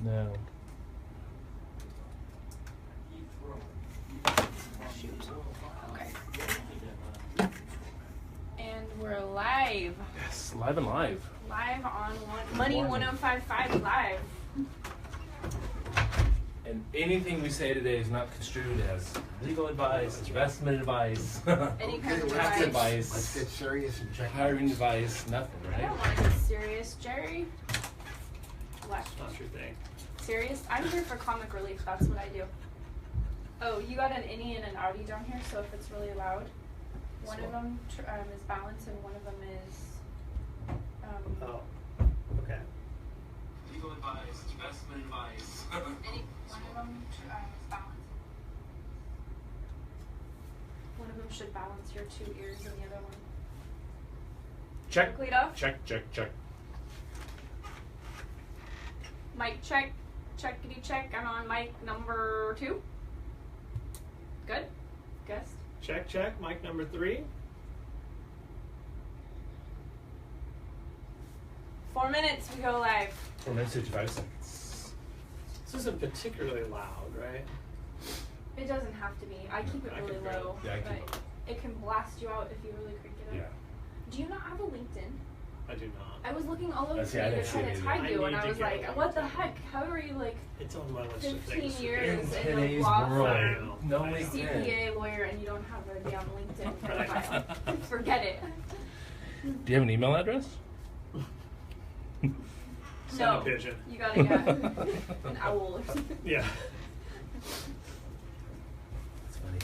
No. Shoot. Okay. And we're live. Yes, live and live. Live on Money 105.5 Live. And anything we say today is not construed as legal advice, investment advice, Any kind of tax advice. Let's get serious and check. hiring advice, nothing, I right? don't want to get serious, Jerry. What? Not your thing. Serious? I'm here for comic relief. That's what I do. Oh, you got an innie and an outie down here, so if it's really loud, one of them is balance and one of them is. Oh, okay. Legal advice, investment advice. One of them is balance. One of them should balance your two ears, and the other one. Check. Lead off. Check, check, check. Mic check. Checkity check. I'm on mic number 2. Good. Guest. Check, check. Mic number 3. 4 minutes. We go live. 4 minutes, 55 seconds. This isn't particularly loud, right? It doesn't have to be. I keep it I really can low, Yeah, I keep but it can blast you out if you really crank it up. Yeah. Do you not have a LinkedIn? I do not. I was looking all over See, I for you didn't to see try it to either. tag I you, and need I to was get like, a what the LinkedIn. heck? How are you like It's on my list 15 of things. years In in the today's law world, firm, no I know. LinkedIn. CPA lawyer, and you don't have a damn LinkedIn profile? Forget it. Do you have an email address? Send No. a pigeon. You gotta get an owl or something. Yeah. That's funny.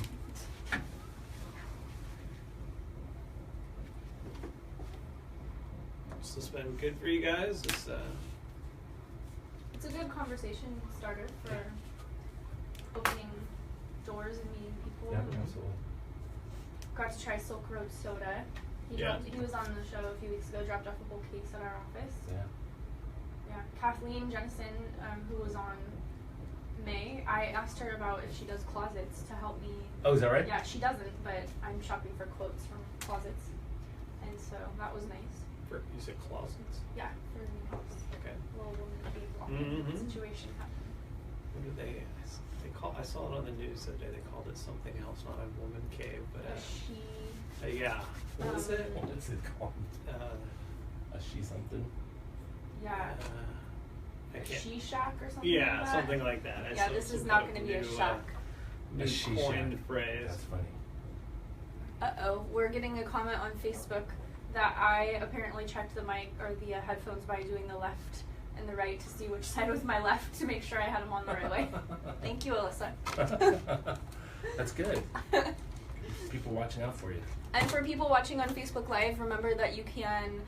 So it's been good for you guys. It's It's a good conversation starter for opening doors and meeting people. Yeah, and absolutely. got to try Silk Road soda. Yeah. He was on the show a few weeks ago, dropped off a whole case at our office. Yeah. Yeah. Kathleen Jennison, who was on May, I asked her about if she does closets to help me. Oh, is that right? Yeah, she doesn't, but I'm shopping for quotes from closets. And so that was nice. for, you said closets. Yeah, for the new house. Okay. Little woman cave Mhm. situation happened. What did they call? I saw it on the news the other day. They called it something else, not a woman cave, but She. yeah. What is it? Um, What is it called? A she something? Yeah. I A can't. she shack or something Yeah, like that? something like that. I Yeah, saw this is some not kind going of to be a new, shack. New A she coined shack. phrase. That's funny. Uh-oh, we're getting a comment on Facebook that I apparently checked the mic or the headphones by doing the left and the right to see which side was my left to make sure I had them on the right way. Thank you, Alyssa. That's good. People watching out for you. And for people watching on Facebook Live, remember that you can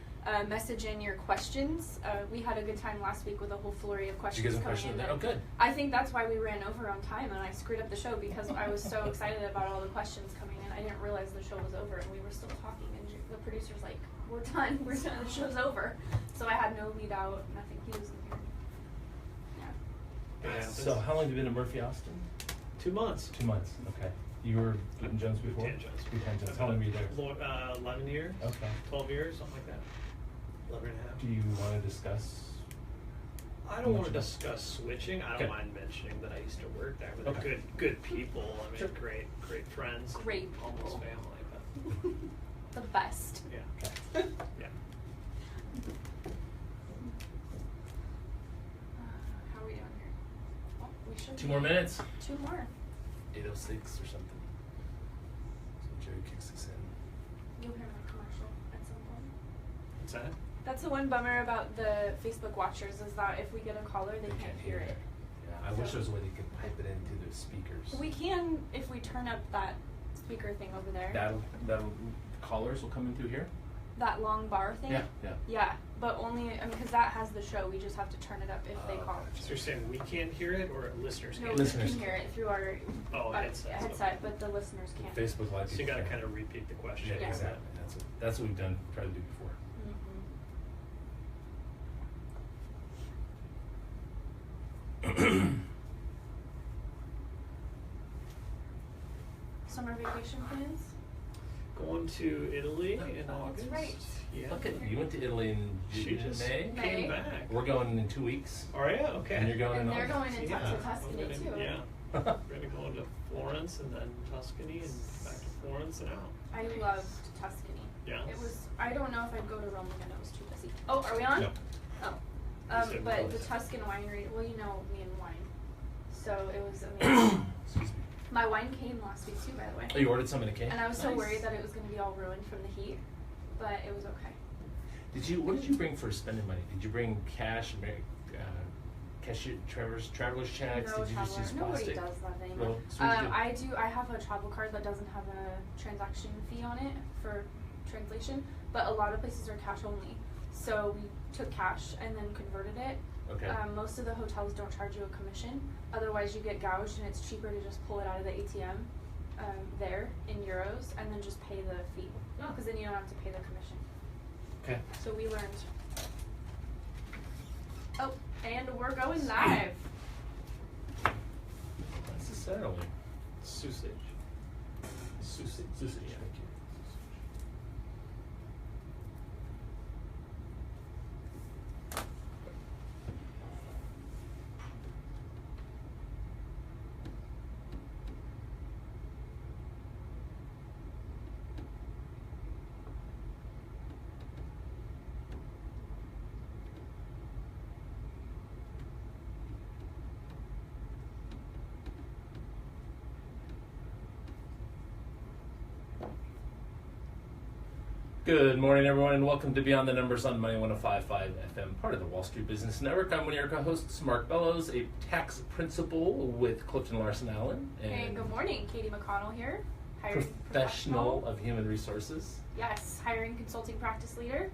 message in your questions. We had a good time last week with a whole flurry of Did questions you get some coming questions in. there? Oh, good. I think that's why we ran over on time and I screwed up the show because I was so excited about all the questions coming in. I didn't realize the show was over and we were still talking and the producer's like, we're done, the show's over. So I had no lead out and I think he was in here. Yeah. Yeah, So how long have you been in Murphy Austin? 2 months. 2 months. Okay. You were Lieutenant Jones before? Lieutenant Jones. Lieutenant Jones. How long were you there? 11 years. Okay. 12 years, something like that. 11 and a half. Do you want to discuss? I don't want to discuss switching. I don't Okay. mind mentioning that I used to work there. But Okay. they're good people. I mean, Sure. great friends. and Great almost people. family. But The best. yeah, Okay. yeah. How are we doing here? Oh, we should 2 more minutes. 2 more. 8:06 or something. So Jerry kicks us in. You'll hear my commercial at some point. What's that? That's the one bummer about the Facebook watchers is that if we get a caller, they can't hear it. Yeah, I wish there was a way they could pipe it into the speakers. We can if we turn up that speaker thing over there. That'll callers will come in through here. That long bar thing. Yeah, yeah. Yeah, but only because that has the show. We just have to turn it up if they call. So you're saying we can't hear it, or listeners No, can't? we Listeners can hear it through our Oh, headset. but the listeners can't. Facebook Live. So you people got to can. kind of repeat the question. Yeah, Yeah. exactly. That's what we've done. Tried to do before. Summer vacation plans? Going to Italy in that's August. right. Yeah. Look at you went to Italy in She just May. came back. We're going in 2 weeks. Oh yeah, okay. And you're going And in they're August. going in Yeah, to Tuscany I'm gonna- too. Yeah. We're gonna go into Florence and then Tuscany and back to Florence and out. I loved Tuscany. Yeah. It was. I don't know if I'd go to Rome again. It was too busy. Oh, are we on? No. Oh. You said But close. the Tuscan winery. Well, you know me and wine, so it was amazing. Excuse me. My wine came last week too, by the way. Oh, you ordered some in a cake? And I was so Nice. worried that it was going to be all ruined from the heat, but it was okay. What did you bring for spending money? Did you bring cash, traveler's checks? No Did you just use traveler. Nobody plastic? does that anymore. Well, so what'd you do? I do. I have a travel card that doesn't have a transaction fee on it for translation, but a lot of places are cash only. So we took cash and then converted it. Okay. Most of the hotels don't charge you a commission. Otherwise, you get gouged, and it's cheaper to just pull it out of the ATM there in euros and then just pay the fee, Oh. because then you don't have to pay the commission. Okay. So we learned. Oh, and we're going live. Necessarily. Susich. Susich. Thank you. Good morning, everyone, and welcome to Beyond the Numbers on Money 105.5 FM, part of the Wall Street Business Network. I'm one of your co-hosts, Mark Bellows, a tax principal with Clifton Larson Allen, and Hey, good morning. Katie McConnell here. Hiring professional of human resources. Yes, hiring consulting practice leader.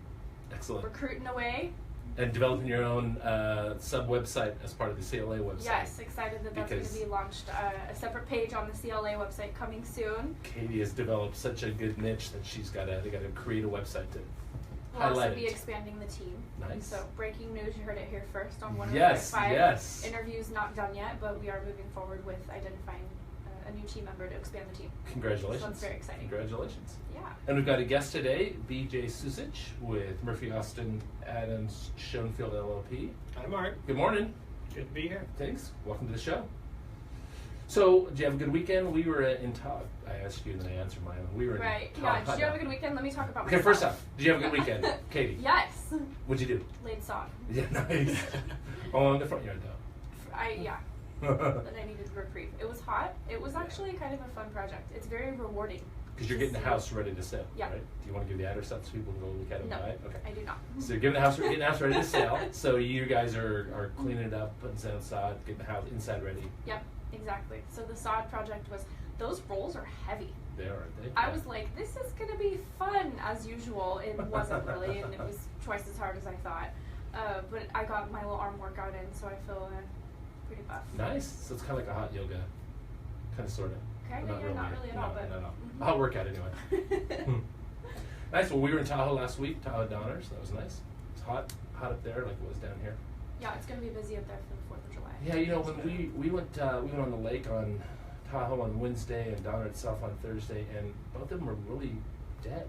Excellent. Recruiting away. And developing your own sub-website as part of the CLA website. Yes, excited that that's going Because- to be launched. A separate page on the CLA website coming soon. Katie has developed such a good niche that they got to create a website to We'll highlight also be it. expanding the team. Nice. So breaking news, you heard it here first on 105.5. Yes. Interviews not done yet, but we are moving forward with identifying a new team member to expand the team. Congratulations. So that's very exciting. Congratulations. Yeah. And we've got a guest today, BJ Susich with Murphy Austin Adams Schoenfield LLP. Hi, Mark. Good morning. Good to be here. Thanks. Welcome to the show. So, did you have a good weekend? We were in Tahoe. I asked you and then I answered my own. We were Right. in Yeah. Tahoe. Did you have a good weekend? Let me talk about Okay, myself. first off, did you have a good weekend, Katie? Yes. What'd you do? Laid sod. Yeah, nice. Oh, in the front yard though. Yeah. But I needed reprieve. It was hot. It was actually kind of a fun project. It's very rewarding. Because you're getting the house ready to sell, Yeah. right? Do you want to give the address up so people can go look at it and No, buy it? Okay. I do not. So you're getting the house ready to sell. So you guys are cleaning it up, putting sand sod, getting the house inside ready. Yep, exactly. So the sod project was, those rolls are heavy. They are, aren't they? I was like, this is going to be fun as usual. It wasn't really, and it was twice as hard as I thought. But I got my little arm workout in, so I feel pretty buff. Nice. So it's kind of like a hot yoga, kind of, sort of. Kind of, yeah, not really at all, but. No. Mhm. A hot workout anyway. Nice. Well, we were in Tahoe last week, Tahoe Donners. That was nice. It's hot up there like it was down here. Yeah, it's going to be busy up there for the 4th of July. Yeah, you know, when we went on the lake on Tahoe on Wednesday and Donner itself on Thursday, and both of them were really dead.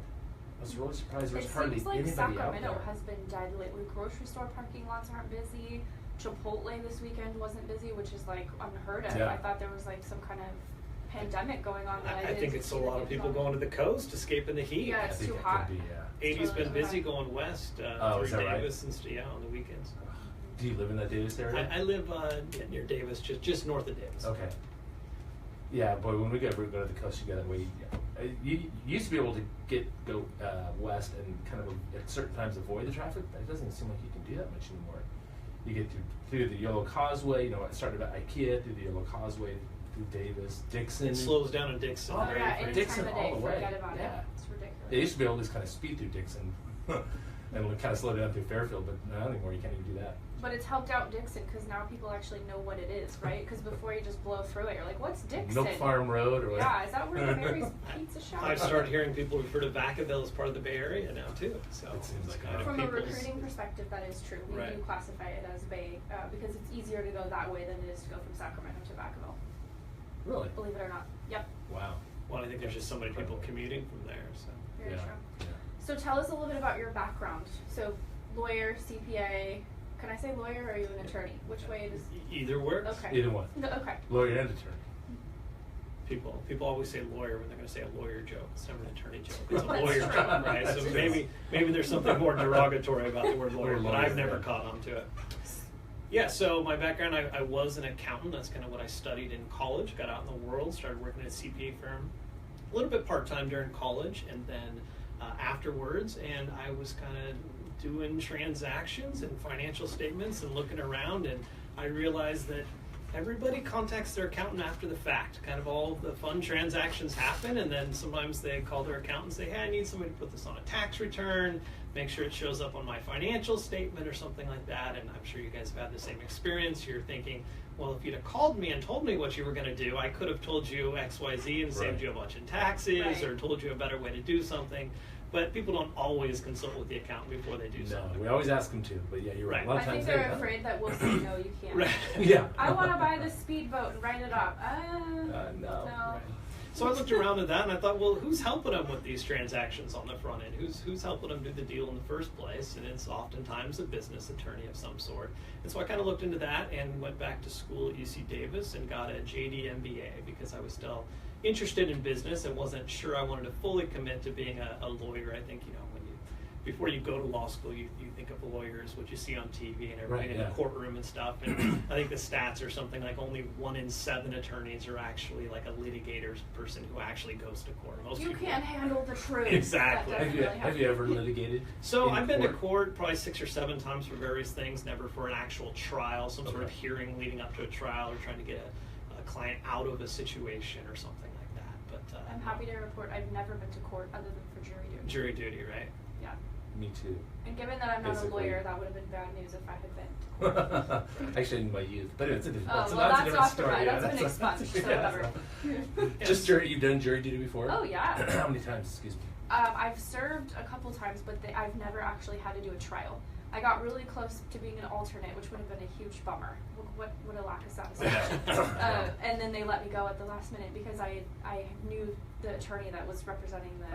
I was really surprised there was It hardly seems like anybody out Sacramento there. has been dead lately. Grocery store parking lots aren't busy. Chipotle this weekend wasn't busy, which is like unheard of. Yeah. I thought there was like some kind of pandemic going on. That I I didn't think it's a see the lot of news people on. going to the coast, escaping the heat. Yeah, I it's think too it hot. could be, yeah. 80's been Totally busy hot. going west Oh, through is that right? Davis and yeah, on the weekends. Do you live in that Davis area? I live near Davis, just north of Davis. Okay. Yeah, boy, when we go to the coast, you gotta wait. You used to be able to go west and kind of at certain times avoid the traffic. But it doesn't seem like you can do that much anymore. You get through the Yellow Causeway. You know, it started at IKEA through the Yellow Causeway through Davis, Dixon. It slows down in Dixon. Oh, Oh, yeah, for any Dixon time of day, all the way. forget about Yeah. it. It's ridiculous. They used to be able to just kind of speed through Dixon and kind of slow down through Fairfield, but not anymore. You can't even do that. But it's helped out Dixon because now people actually know what it is, right? Because before you just blow through it, you're like, what's Dixon? Milk Farm Road or what? Yeah, is that where the Mary's Pizza Shop I've is? started hearing people refer to Vacaville as part of the Bay Area now too. So It seems like kind it. of From a people's- recruiting perspective, that is true. We Right. do classify it as Bay because it's easier to go that way than it is to go from Sacramento to Vacaville. Really? Believe it or not. Yep. Wow. Well, I think there's just so many people commuting from there. So Very Yeah. true. Yeah. So tell us a little bit about your background. So lawyer, CPA. Can I say lawyer or are you an attorney? Which way does? either works. Okay. Either one. No, okay. Lawyer and attorney. People always say lawyer when they're going to say a lawyer joke. It's never an attorney joke. It's a That's lawyer true. joke, right? That's So true. maybe there's something more derogatory about the word lawyer, Or but lawyer, I've never yeah. caught on to it. Yeah, so my background, I was an accountant. That's kind of what I studied in college. Got out in the world, started working at a CPA firm, a little bit part-time during college, and then afterwards, and I was kind of doing transactions and financial statements and looking around, and I realized that everybody contacts their accountant after the fact. Kind of all the fun transactions happen, and then sometimes they call their accountant and say, hey, I need somebody to put this on a tax return, make sure it shows up on my financial statement or something like that. And I'm sure you guys have had the same experience. You're thinking, well, if you'd have called me and told me what you were going to do, I could have told you X, Y, Z and saved you a bunch in taxes Right. or told you a better way to do something. But people don't always consult with the accountant before they do No, something. we always ask them to, but yeah, you're right. Right. A lot I of think times they're don't. afraid that we'll say no, you can't. Right. Yeah. I want to buy this speedboat and write it off. No. No. Right. So I looked around at that and I thought, well, who's helping them with these transactions on the front end? Who's helping them do the deal in the first place? And it's oftentimes a business attorney of some sort. And so I kind of looked into that and went back to school at UC Davis and got a JD MBA because I was still interested in business and wasn't sure I wanted to fully commit to being a lawyer. I think, before you go to law school, you think of the lawyers, what you see on TV and everything Right, in yeah. the courtroom and stuff. And I think the stats are something like only 1 in 7 attorneys are actually like a litigator person who actually goes to court. Most You people can't handle the truth. Exactly. That Have doesn't you, really have you ever litigated? So in I've been to court probably 6 or 7 times for various things, never for an actual trial, some sort of Okay. hearing leading up to a trial or trying to get a client out of a situation or something like that. But I'm happy to report I've never been to court other than for jury duty. jury duty, right? Yeah. Me too. And given that I'm not Basically. a lawyer, that would have been bad news if I had been to court. Actually, in my youth, but it's a different. Oh, that's, well, that's a that's different off the story. right. Yeah, That's been expunged, so yeah. whatever. Just jury. You've done jury duty before? Oh, yeah. How many times? Excuse me. I've served a couple times, but I've never actually had to do a trial. I got really close to being an alternate, which would have been a huge bummer. What a lack of satisfaction. And then they let me go at the last minute because I knew the attorney that was representing the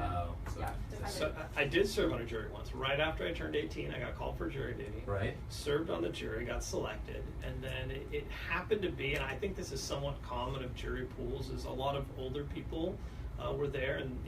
defendant. So I did serve on a jury once. Right after I turned 18, I got called for jury duty. Right. Served on the jury, got selected, and then it happened to be, and I think this is somewhat common of jury pools, is a lot of older people were there and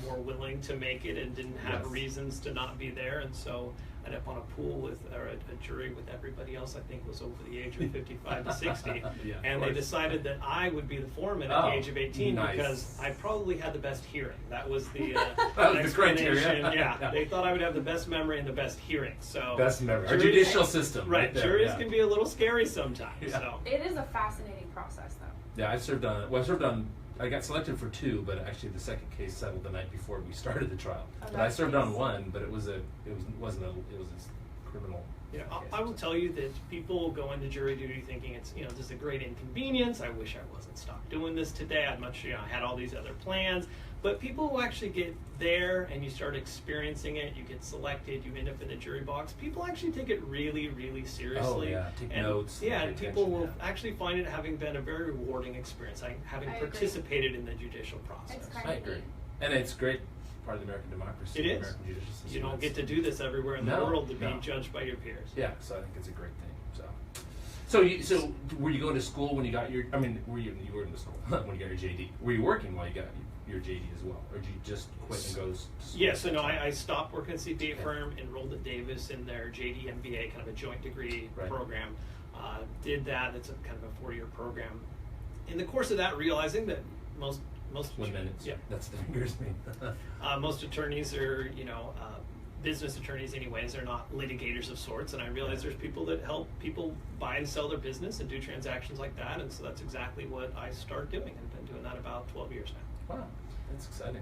more willing to make it and didn't have Yes. reasons to not be there, and so I ended up on a pool with, or a jury with everybody else I think was over the age of 55 to 60, Yeah, of and they course. decided that I would be the foreman at the Oh, age of 18 nice. because I probably had the best hearing. That was the That was the criteria. explanation. Yeah, Yeah. they thought I would have the best memory and the best hearing. So Best memory. Our juries- judicial system. Right, there, juries yeah. can be a little scary sometimes. Yeah. So It is a fascinating process, though. Yeah, I served on. I got selected for 2, but actually the second case settled the night before we started the trial. Oh, But I that's served nice. on one, but it was a criminal. yeah, case. I will tell you that people go into jury duty thinking it's just a great inconvenience. I wish I wasn't stopped doing this today. I'd much I had all these other plans. But people who actually get there and you start experiencing it, you get selected, you end up in the jury box. People actually take it really, really seriously. Oh, yeah. Take and, notes. Yeah, pay and people attention, will yeah. actually find it having been a very rewarding experience, having I agree. participated in the judicial process. It's kind I of agree. neat. And it's great part of the American democracy. It the is. American judicial system. You don't It's- get to do this everywhere in the No, world to be no. judged by your peers. Yeah, so I think it's a great thing. So were you going to school when you got your? I mean, you were in the school when you got your JD? Were you working while you got your JD as well, or did you just quit and go? To school? Yeah, so no, I stopped working at a CPA firm, enrolled at Davis in their JD MBA, kind of a joint degree Right. program. Did that. It's a kind of a 4-year program. In the course of that, realizing that most 1 minute. yeah, That's the fingers mean. most attorneys are business attorneys anyways. They're not litigators of sorts, and I realize there's people that help people buy and sell their business and do transactions like that, and so that's exactly what I started doing, and been doing that about 12 years now. Wow, that's exciting.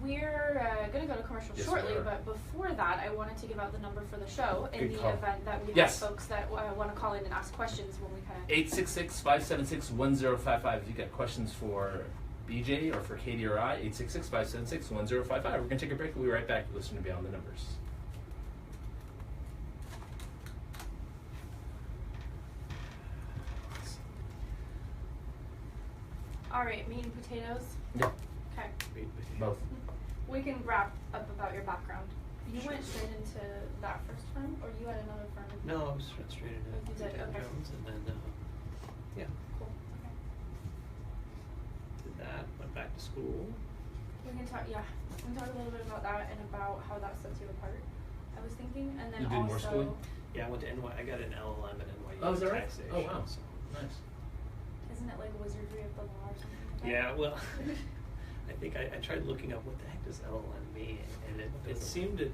We're going to go to commercial Yes, shortly, we are. but before that, I wanted to give out the number for the show in Good the call. event that we Yes. have folks that want to call in and ask questions when we kind of. 866-576-1055. If you got questions for BJ or for Katie or I, 866-576-1055. We're going to take a break. We'll be right back. Listen to Beyond the Numbers. All right, meat and potatoes. Yeah. Okay. Both. We can wrap up about your background. You went straight into that first firm, or you had another firm? No, I was straight into You did, okay. Jones, and then yeah, Cool. Okay. did that. Went back to school. We can talk. Yeah, we can talk a little bit about that and about how that sets you apart. I was thinking, and then You did also. more schooling? Yeah, I went to NY. I got an LLM at NYU. Oh, is that right? Taxation, Oh, wow. so. Nice. Isn't it like wizardry of the law or something like that? Yeah, well, I think I tried looking up what the heck does LLM mean, and it seemed to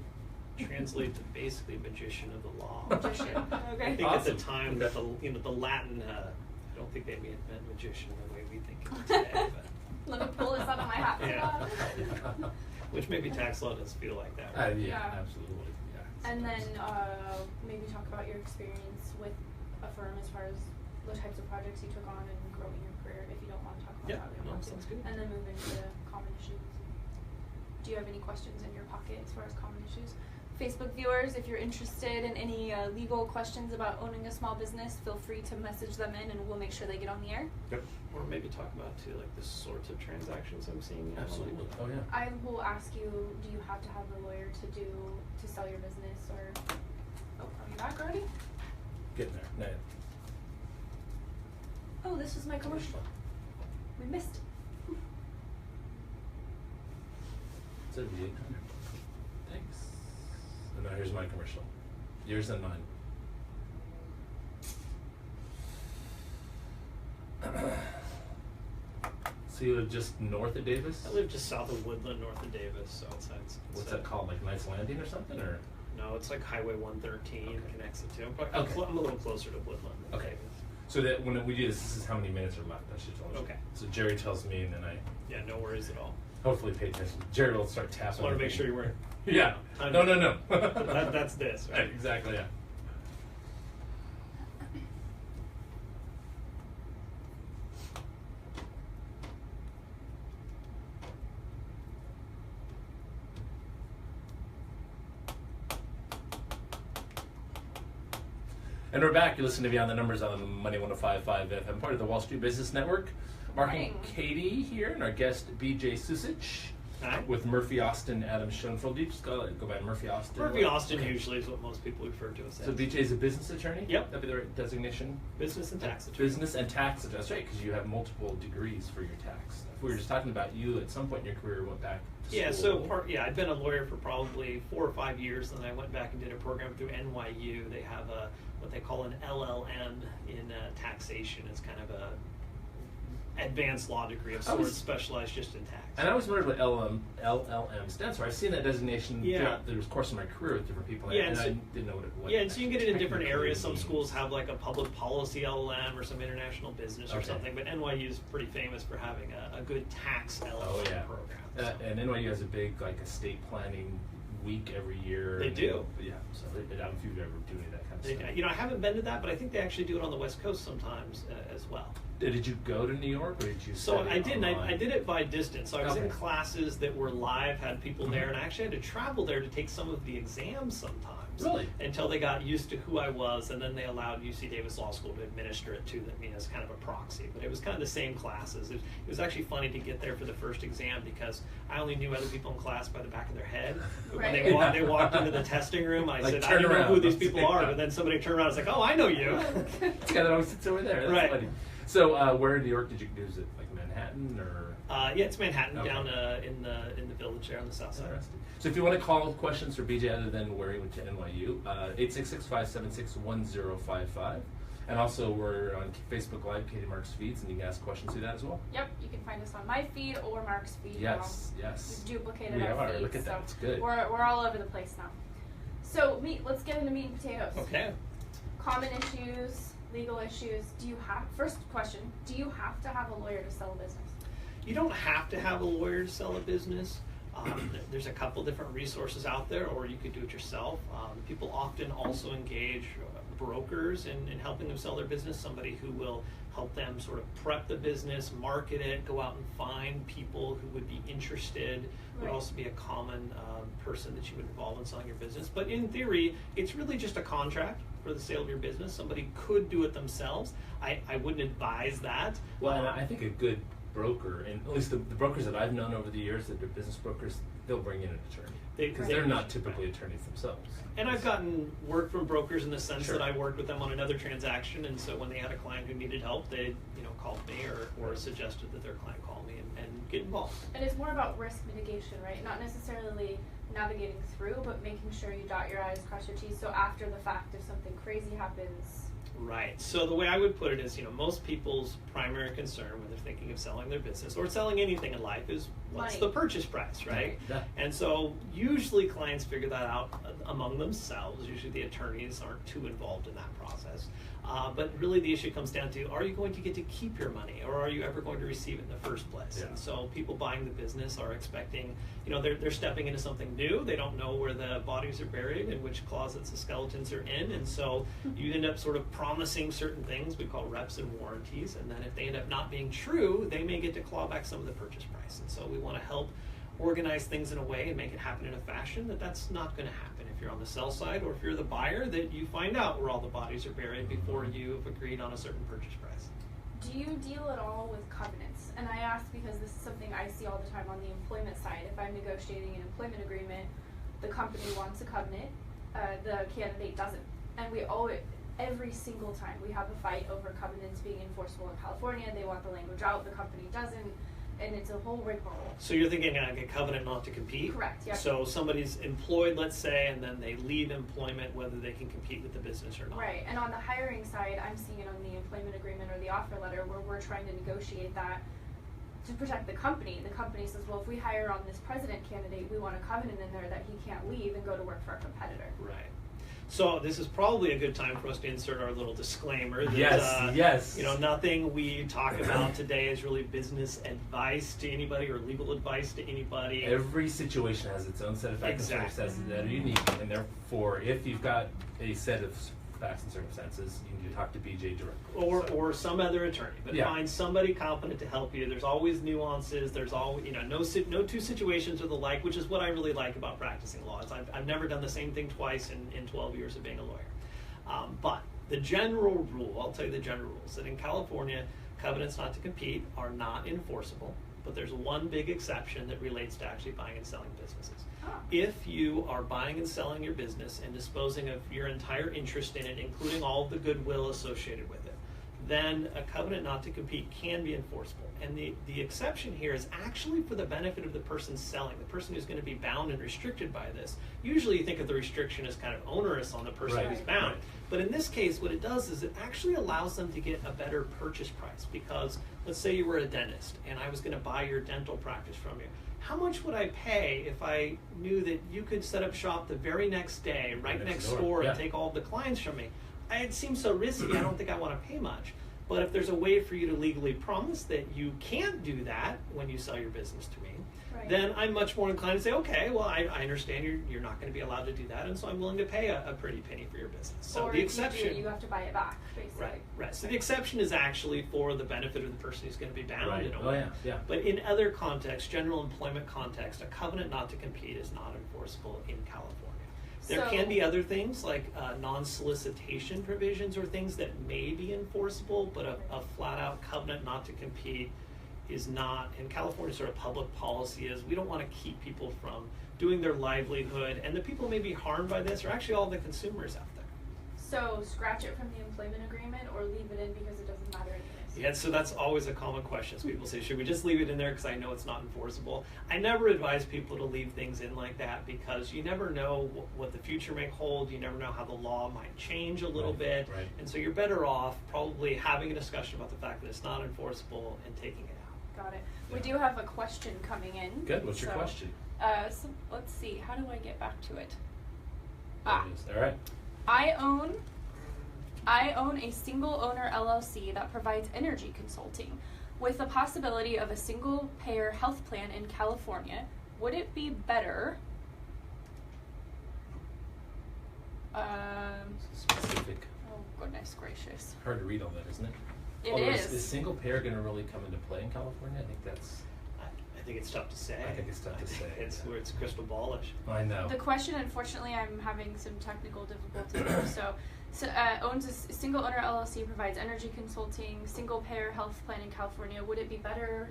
translate to basically magician of the law. Magician. Okay. I think Awesome. at the time that the Latin, I don't think they meant magician the way we think of it today. Let me pull this out of my hat. Yeah. Which maybe tax law does feel like that. Yeah, Right? Yeah. absolutely. Yeah. And then maybe talk about your experience with a firm as far as the types of projects you took on and growing your career. If you don't want to talk about Yeah, that, we don't no, have to. sounds good. And then move into common issues. Do you have any questions in your pocket as far as common issues? Facebook viewers, if you're interested in any legal questions about owning a small business, feel free to message them in and we'll make sure they get on the air. Yep. Or maybe talk about too, like the sorts of transactions I'm seeing now. Absolutely. Like, Oh yeah. I will ask you, do you have to have a lawyer to sell your business, or are you back already? Getting there. No. Oh, this is my commercial. We missed. It's a V800. Thanks. And now here's my commercial. Yours and mine. So you live just north of Davis? I live just south of Woodland, north of Davis, so it's What's that called? Like Knights Landing or something? Or No, it's like Highway 113 Okay. connects the two. Okay. I'm a little closer to Woodland. than okay. Davis. So that when we do this is how many minutes are left. I should tell you. Okay. So Jerry tells me, and then I Yeah, no worries at all. hopefully pay attention. Jerry will start tapping. Just want to make sure you're wearing. Yeah. I'm- No. That's this, right? Right. Exactly. Yeah. And we're back. You're listening to Beyond the Numbers on the Money 105.5 FM, part of the Wall Street Business Network. Mark and Morning. Katie here, and our guest BJ Susich Hi. with Murphy Austin, Adam Schoenfeld. You just go by Murphy Austin. Murphy Austin Okay. usually is what most people refer to us as. So BJ is a business attorney? Yep. That'd be the right designation? Business and tax attorney. Business and tax attorney. That's right, because you have multiple degrees for your tax. We were just talking about you at some point in your career went back to Yeah, school. so I'd been a lawyer for probably 4 or 5 years, and then I went back and did a program through NYU. They have what they call an LLM in taxation. It's kind of a advanced law degree of sorts, specialized just in tax. And I always wondered what LLM stands for. I've seen that designation Yeah. throughout the course of my career with different people, Yeah, and and I so- didn't know what it was. Yeah, and so you can get it in different technically areas. Some means. schools have like a public policy LLM or some international business or Okay. something, but NYU is pretty famous for having a good tax LLM Oh yeah, program. so. and NYU has a big like estate planning week every year. They and do. Yeah, so I don't know if you've ever do any of that kind of They- stuff. you know, I haven't been to that, but I think they actually do it on the West Coast sometimes as well. Did you go to New York, or did you? So study I didn't. online? I did it by distance. So I was in Okay. classes that were live, had people there, Mhm. and I actually had to travel there to take some of the exams sometimes. Really? Until they got used to who I was, and then they allowed UC Davis Law School to administer it to me as kind of a proxy. But it was kind of the same classes. It was actually funny to get there for the first exam because I only knew other people in class by the back of their head. But when Right. they walked into the testing room, I Like, said, I turn don't know around. who these people are. But then somebody turned around and was like, oh, I know you. The guy that always sits over there. That's Right. funny. So where in New York did you do? Is it like Manhattan or? Yeah, it's Manhattan, Okay. down in the village there on the south side. Interesting. So if you want to call questions for BJ other than where he went to NYU, 866-576-1055. And also we're on Facebook Live, Katie Marks feeds, and you can ask questions through that as well. Yep, you can find us on my feed or Mark's feed. Yes, yes. We've duplicated We our are. feeds, Look at that. so It's good. We're all over the place now. So let's get into meat and potatoes. Okay. Common issues, legal issues. First question, do you have to have a lawyer to sell a business? You don't have to have a lawyer to sell a business. There's a couple different resources out there, or you could do it yourself. People often also engage brokers in helping them sell their business, somebody who will help them sort of prep the business, market it, go out and find people who would be interested. Would Right. also be a common person that you would involve in selling your business. But in theory, it's really just a contract for the sale of your business. Somebody could do it themselves. I wouldn't advise that. Well, and I think a good broker, and at least the brokers that I've known over the years that are business brokers, they'll bring in an attorney. Because they're not typically attorneys themselves. And I've gotten work from brokers in the sense Sure. that I worked with them on another transaction, and so when they had a client who needed help, they called me or suggested that their client call me and get involved. And it's more about risk mitigation, right? Not necessarily navigating through, but making sure you dot your I's, cross your T's, so after the fact, if something crazy happens. Right. So the way I would put it is, most people's primary concern when they're thinking of selling their business or selling anything in life is what's Money. the purchase price, right? Yeah. And so usually clients figure that out among themselves. Usually the attorneys aren't too involved in that process. But really the issue comes down to, are you going to get to keep your money, or are you ever going to receive it in the first place? Yeah. And so people buying the business are expecting, they're stepping into something new. They don't know where the bodies are buried and which closets the skeletons are in. And so you end up sort of promising certain things we call reps and warranties. And then if they end up not being true, they may get to claw back some of the purchase price. And so we want to help organize things in a way and make it happen in a fashion that's not going to happen if you're on the sell side, or if you're the buyer, that you find out where all the bodies are buried before you've agreed on a certain purchase price. Do you deal at all with covenants? And I ask because this is something I see all the time on the employment side. If I'm negotiating an employment agreement, the company wants a covenant, the candidate doesn't. And we always, every single time we have a fight over covenants being enforceable in California. They want the language out, the company doesn't, and it's a whole rigmarole. So you're thinking like a covenant not to compete? Correct, yeah. So somebody's employed, let's say, and then they leave employment, whether they can compete with the business or not. Right, and on the hiring side, I'm seeing it on the employment agreement or the offer letter where we're trying to negotiate that to protect the company. The company says, well, if we hire on this president candidate, we want a covenant in there that he can't leave and go to work for our competitor. Right. So this is probably a good time for us to insert our little disclaimer that Yes. Nothing we talk about today is really business advice to anybody or legal advice to anybody. Every situation has its own set of facts and circumstances that are unique, and therefore, if you've got a set of facts and circumstances, you need to talk to BJ directly. Or some other attorney, but find somebody competent to help you. There's always nuances. There's always, no two situations are the like, which is what I really like about practicing law. I've never done the same thing twice in 12 years of being a lawyer. But the general rule, I'll tell you the general rules, that in California, covenants not to compete are not enforceable, but there's one big exception that relates to actually buying and selling businesses. If you are buying and selling your business and disposing of your entire interest in it, including all of the goodwill associated with it, then a covenant not to compete can be enforceable. And the exception here is actually for the benefit of the person selling, the person who's going to be bound and restricted by this. Usually you think of the restriction as kind of onerous on the person who's bound. Right. But in this case, what it does is it actually allows them to get a better purchase price, because let's say you were a dentist and I was going to buy your dental practice from you. How much would I pay if I knew that you could set up shop the very next day, right next door, and take all the clients from me? It seems so risky, I don't think I want to pay much. But if there's a way for you to legally promise that you can't do that when you sell your business to me, then I'm much more inclined to say, okay, well, I understand you're not going to be allowed to do that, and so I'm willing to pay a pretty penny for your business. So or the if exception, you have to buy it back, basically. Right. So the exception is actually for the benefit of the person who's going to be bound in a way. Yeah. But in other contexts, general employment context, a covenant not to compete is not enforceable in California. There can be other things like non-solicitation provisions or things that may be enforceable, but a flat-out covenant not to compete is not. And California's sort of public policy is we don't want to keep people from doing their livelihood, and the people who may be harmed by this are actually all the consumers out there. So scratch it from the employment agreement or leave it in because it doesn't matter anyways? Yeah, so that's always a common question. So people say, should we just leave it in there because I know it's not enforceable? I never advise people to leave things in like that because you never know what the future may hold. You never know how the law might change a little bit. Right. And so you're better off probably having a discussion about the fact that it's not enforceable and taking it out. Got it. We do have a question coming in. Good. What's your question? So let's see. How do I get back to it? All right. I own a single owner LLC that provides energy consulting. With the possibility of a single payer health plan in California, would it be better? Specific. Oh, goodness gracious. Hard to read all that, isn't it? It is. Is single payer going to really come into play in California? I think that's. I think it's tough to say. I think it's tough to say. It's where it's crystal ballish. I know. The question, unfortunately, I'm having some technical difficulty here. So owns a single owner LLC, provides energy consulting, single payer health plan in California. Would it be better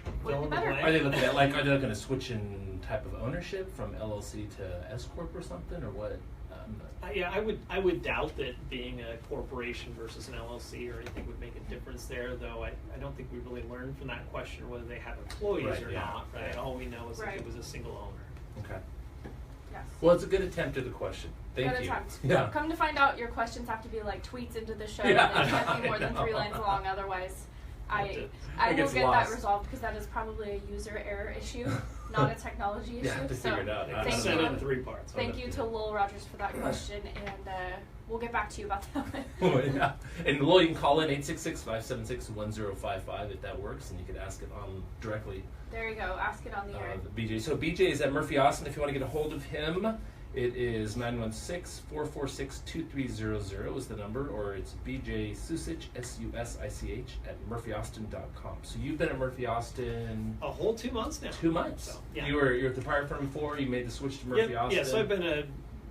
Would Fill be in the better. blank. Are they looking at are they looking to switch in type of ownership from LLC to S corp or something, or what? Yeah, I would doubt that being a corporation versus an LLC or anything would make a difference there, though I don't think we really learned from that question whether they have employees Right, or yeah. not, right? All we know is that Right. it was a single owner. Okay. Yes. Well, it's a good attempt at the question. Thank Good you. attempt. Yeah. Come to find out, your questions have to be like tweets into the show. Yeah. They can't be more I than know. 3 lines long. Otherwise, I It will gets get lost. that resolved because that is probably a user error issue, not a technology issue. Yeah, I have to so figure it out. I thank sent it you. in 3 parts. Thank you to Lowell Rogers for that question, and we'll get back to you about that one. Oh, yeah. And Lowell, you can call in 866-576-1055 if that works, and you can ask it on directly. There you go. Ask it on the air. BJ. So BJ is at Murphy Austin. If you want to get a hold of him, it is 916-446-2300 is the number, or it's BJ Susich, SUSICH, at murphyaustin.com. So you've been at Murphy Austin A whole 2 months now. 2 months. So, yeah. You're at the prior firm before. You made the switch to Murphy Austin. Yeah, so I've been a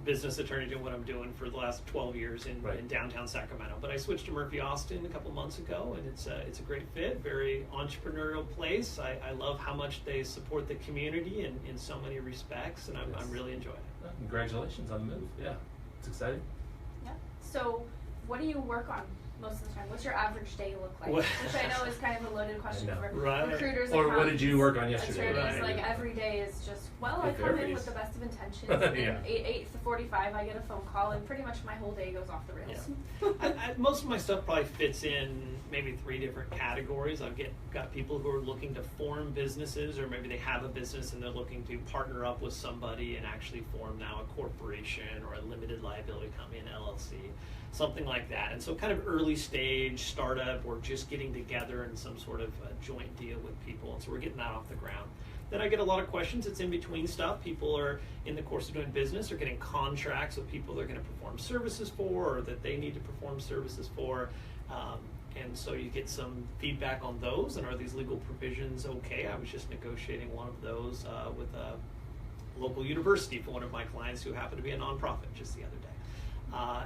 business attorney doing what I'm doing for the last 12 years in Right. downtown Sacramento. But I switched to Murphy Austin a couple months ago, and it's a great fit, very entrepreneurial place. I love how much they support the community in so many respects, and I'm Yes. really enjoying it. Well, congratulations on the move. Yeah, it's exciting. Yeah. So, what do you work on most of the time? What's your average day look like? What- Which I know is kind of a loaded question I know. for Right. recruiters. Or what did you work on accountants, yesterday? attorneys. Right. Like every day is just, well, I It come in varies. with the best of intentions, and then Yeah. 8:45 I get a phone call, and pretty much my whole day goes off the rails. Most of my stuff probably fits in maybe 3 different categories. Got people who are looking to form businesses, or maybe they have a business and they're looking to partner up with somebody and actually form now a corporation or a limited liability company, an LLC, something like that. And so kind of early stage startup or just getting together in some sort of joint deal with people. And so we're getting that off the ground. Then I get a lot of questions. It's in between stuff. People are in the course of doing business, are getting contracts with people they're going to perform services for, or that they need to perform services for. And so you get some feedback on those, and are these legal provisions okay? I was just negotiating one of those with a local university for one of my clients who happened to be a nonprofit just the other day.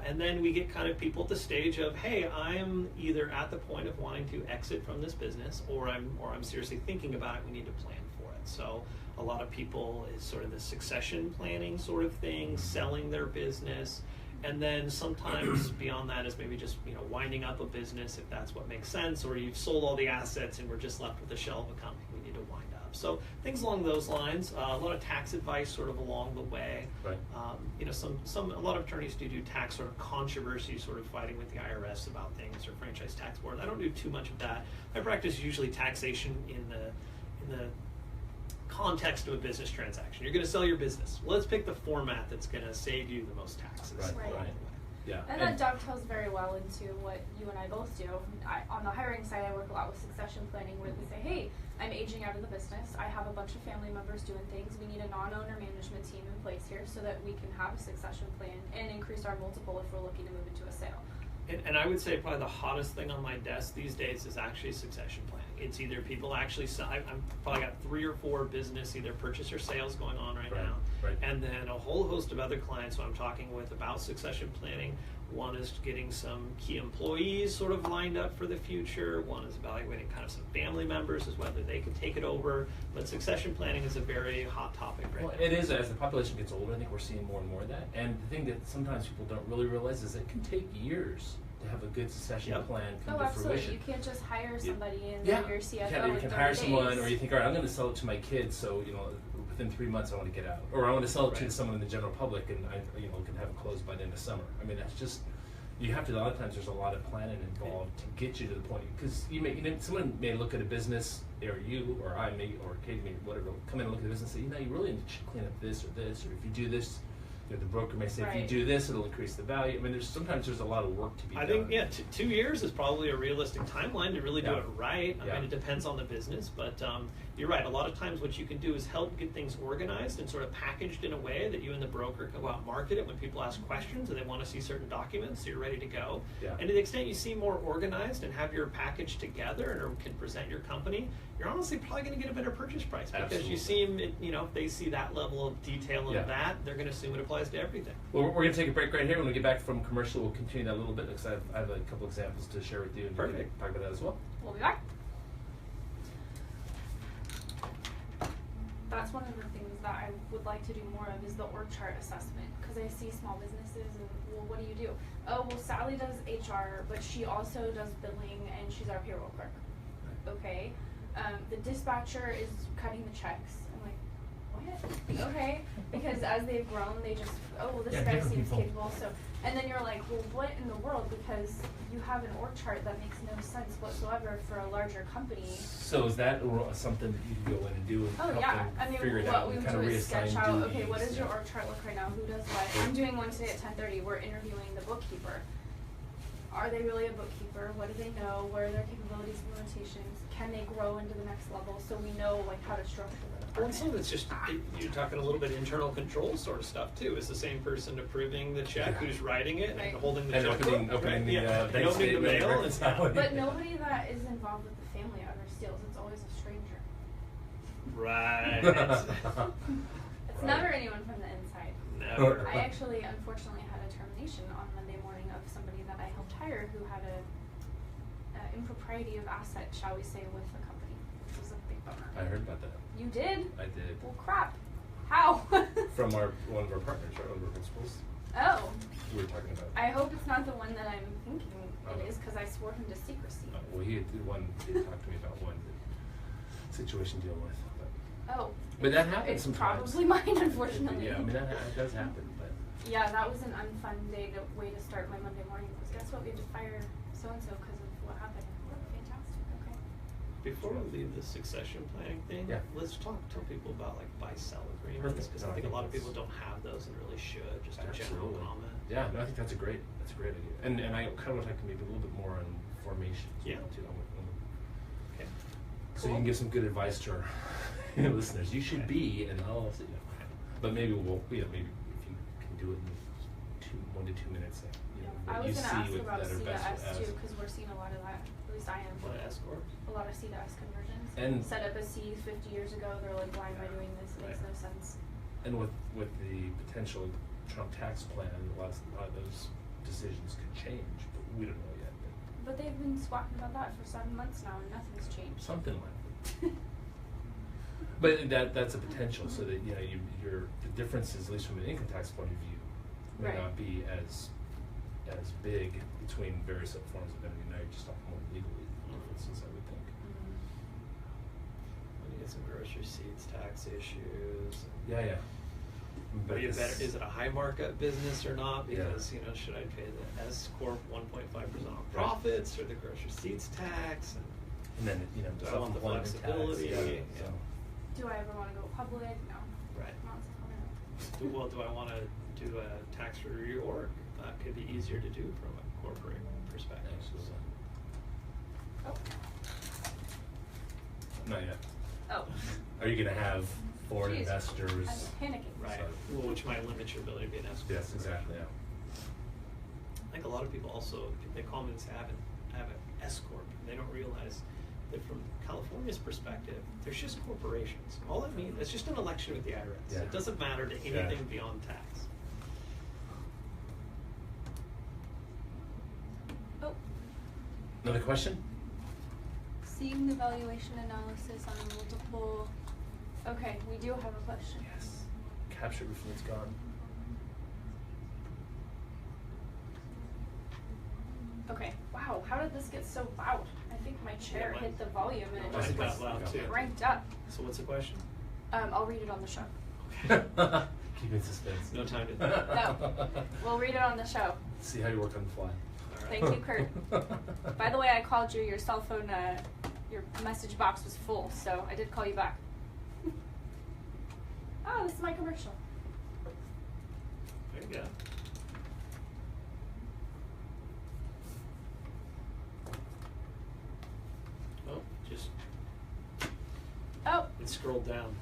And then we get kind of people at the stage of, hey, I'm either at the point of wanting to exit from this business, or I'm seriously thinking about it. We need to plan for it. So a lot of people is sort of the succession planning sort of thing, selling their business. And then sometimes beyond that is maybe just winding up a business if that's what makes sense, or you've sold all the assets and we're just left with a shell of a company we need to wind up. So things along those lines. A lot of tax advice sort of along the way. Right. A lot of attorneys do tax sort of controversy, sort of fighting with the IRS about things, or franchise tax board. I don't do too much of that. My practice is usually taxation in the context of a business transaction. You're going to sell your business. Let's pick the format that's going to save you the most taxes. Right. Right. Yeah. And that dovetails very well into what you and I both do. On the hiring side, I work a lot with succession planning, where we say, hey, I'm aging out of the business. I have a bunch of family members doing things. We need a non-owner management team in place here so that we can have a succession plan and increase our multiple if we're looking to move into a sale. And I would say probably the hottest thing on my desk these days is actually succession planning. It's either people actually sell, I've probably got 3 or 4 business, either purchase or sales going on right now. Right. And then a whole host of other clients who I'm talking with about succession planning. One is getting some key employees sort of lined up for the future. One is evaluating kind of some family members as whether they could take it over. But succession planning is a very hot topic right now. It is. As the population gets older, I think we're seeing more and more of that. And the thing that sometimes people don't really realize is it can take years to have a good succession Yep. plan come Oh, to absolutely. fruition. You can't just hire somebody and Yeah. they're your CFO You can in 30 hire someone, days. or you think, all right, I'm going to sell it to my kids, so within 3 months I want to get out, or I want to sell it to Right. someone in the general public, and I can have it closed by the end of summer. I mean, that's just, you have to. A lot of times there's a lot of planning involved to get you to the point, because someone may look at a business, or you or I may, or Katie may, whatever, come in and look at the business and say, you really need to clean up this or this, or if you do this. The broker may say, if you Right. do this, it'll increase the value. I mean, sometimes there's a lot of work to be done. I think, 2 years is probably a realistic timeline to really do Yeah. it right. I Yeah. mean, it depends on the business, but you're right. A lot of times what you can do is help get things organized and sort of packaged in a way that you and the broker can go out and market it when people ask questions and they want to see certain documents, so you're ready to go. Yeah. And to the extent you seem more organized and have your package together and or can present your company, you're honestly probably going to get a better purchase price, because Absolutely. you seem, if they see that level of detail in Yeah. that, they're going to assume it applies to everything. Well, we're going to take a break right here. When we get back from commercial, we'll continue that a little bit, because I have a couple examples to share with you, and we can Perfect. talk about that as well. We'll be back. that's one of the things that I would like to do more of is the org chart assessment, because I see small businesses and, well, what do you do? Oh, well, Sally does HR, but she also does billing and she's our payroll clerk. Okay. The dispatcher is cutting the checks. I'm like, what? Okay. Because as they've grown, they just, oh, well, this guy seems capable. So, and then you're like, well, what in the world? Because you have an org chart that makes no sense whatsoever for a larger company. So is that something that you can go in and do and Oh help yeah, them I mean, figure it what out we and would kind do of is reassign sketch out, duties? okay, what does your Yeah. org chart look right now? Who does what? I'm doing one today at 10:30. We're interviewing the bookkeeper. Are they really a bookkeeper? What do they know? What are their capabilities and limitations? Can they grow into the next level so we know like how to structure the Well, department? some of it's just, you're talking a little bit internal control sort of stuff too. Is the same person approving the check, who's writing it Right. and holding the And checkbook? opening the And bank opening the statement, mail. right? And, But nobody that is involved with the family ever steals. It's always a stranger. Right. It's never anyone from the inside. Never. I actually, unfortunately, had a termination on Monday morning of somebody that I helped hire who had a impropriety of asset, shall we say, with the company, which was a big bummer. I heard about that. You did? I did. Well, crap. How? From one of our partners, right? One of our principals. Oh. We were talking about. I hope it's not the one that I'm thinking Oh. it is, because I swore him to secrecy. Well, he did talk to me about one situation to deal with. But that happens It's sometimes. probably mine, unfortunately. Yeah, I mean that does happen, but. Yeah, that was an unfun way to start my Monday morning. Because guess what? We had to fire so and so because of what happened. Oh, fantastic. Okay. Before we leave the succession planning thing, Yeah. let's tell people about like buy-sell agreements, Perfect. because I think a lot of people don't have those and really should. Just a general Absolutely. comment. Yeah, no, I think that's a great idea. And I kind of would like to maybe a little bit more on formations. Yeah. Too. Okay. So you can give some good advice to our listeners. You should be, and I'll say, but maybe maybe if you can do it in 1 to 2 minutes. I What was you going to see ask with about that are C to best S as- too, because we're seeing a lot of that. At least I am. Want to escort? A lot of C to S conversions. And- set up a C 50 years ago. They're like, why am I doing this? It makes no sense. And with the potential Trump tax plan, a lot of those decisions could change, but we don't know yet. But they've been squawking about that for 7 months now, and nothing's changed. Something like that. But that's a potential, so that the differences, at least from an income tax point of view, may Right. not be as big between various forms of entity. Now you're just talking more legally differences, I would think. When you get some gross receipts, tax issues. Yeah. But this- is it a high markup business or not? Yeah. Because should I pay the S corp 1.5% on Right. profits or the gross receipts tax? And then Do I want the self-employment tax, flexibility? yeah, so. Do I ever want to go public? No. Right. Not so far. Do I want to do a tax reorg? That could be easier to do from a corporate perspective. Absolutely. Oh. Not yet. Oh. Are you going to have foreign Jeez. investors? I'm panicking. Right. So- Well, which might limit your ability to be an S corp. Yes, exactly. Yeah. I think a lot of people also, they call me and say, I have an S corp, and they don't realize that from California's perspective, there's just corporations. All that means, it's just an election with the IRS. Yeah. It doesn't matter to Yeah. anything beyond tax. Oh. Another question? Seeing the valuation analysis on multiple. Okay, we do have a question. Yes. Captured before it's gone. Okay. Wow. How did this get so loud? I think my chair mine- hit the volume and it mine just got was loud too. cranked up. So what's the question? I'll read it on the show. Keeping suspense. No time to No. We'll read it on the show. See how you work on the fly. All right. Thank you, Kurt. By the way, I called you. Your cell phone, your message box was full, so I did call you back. Oh, this is my commercial. There you go. Oh, just Oh, it scrolled down.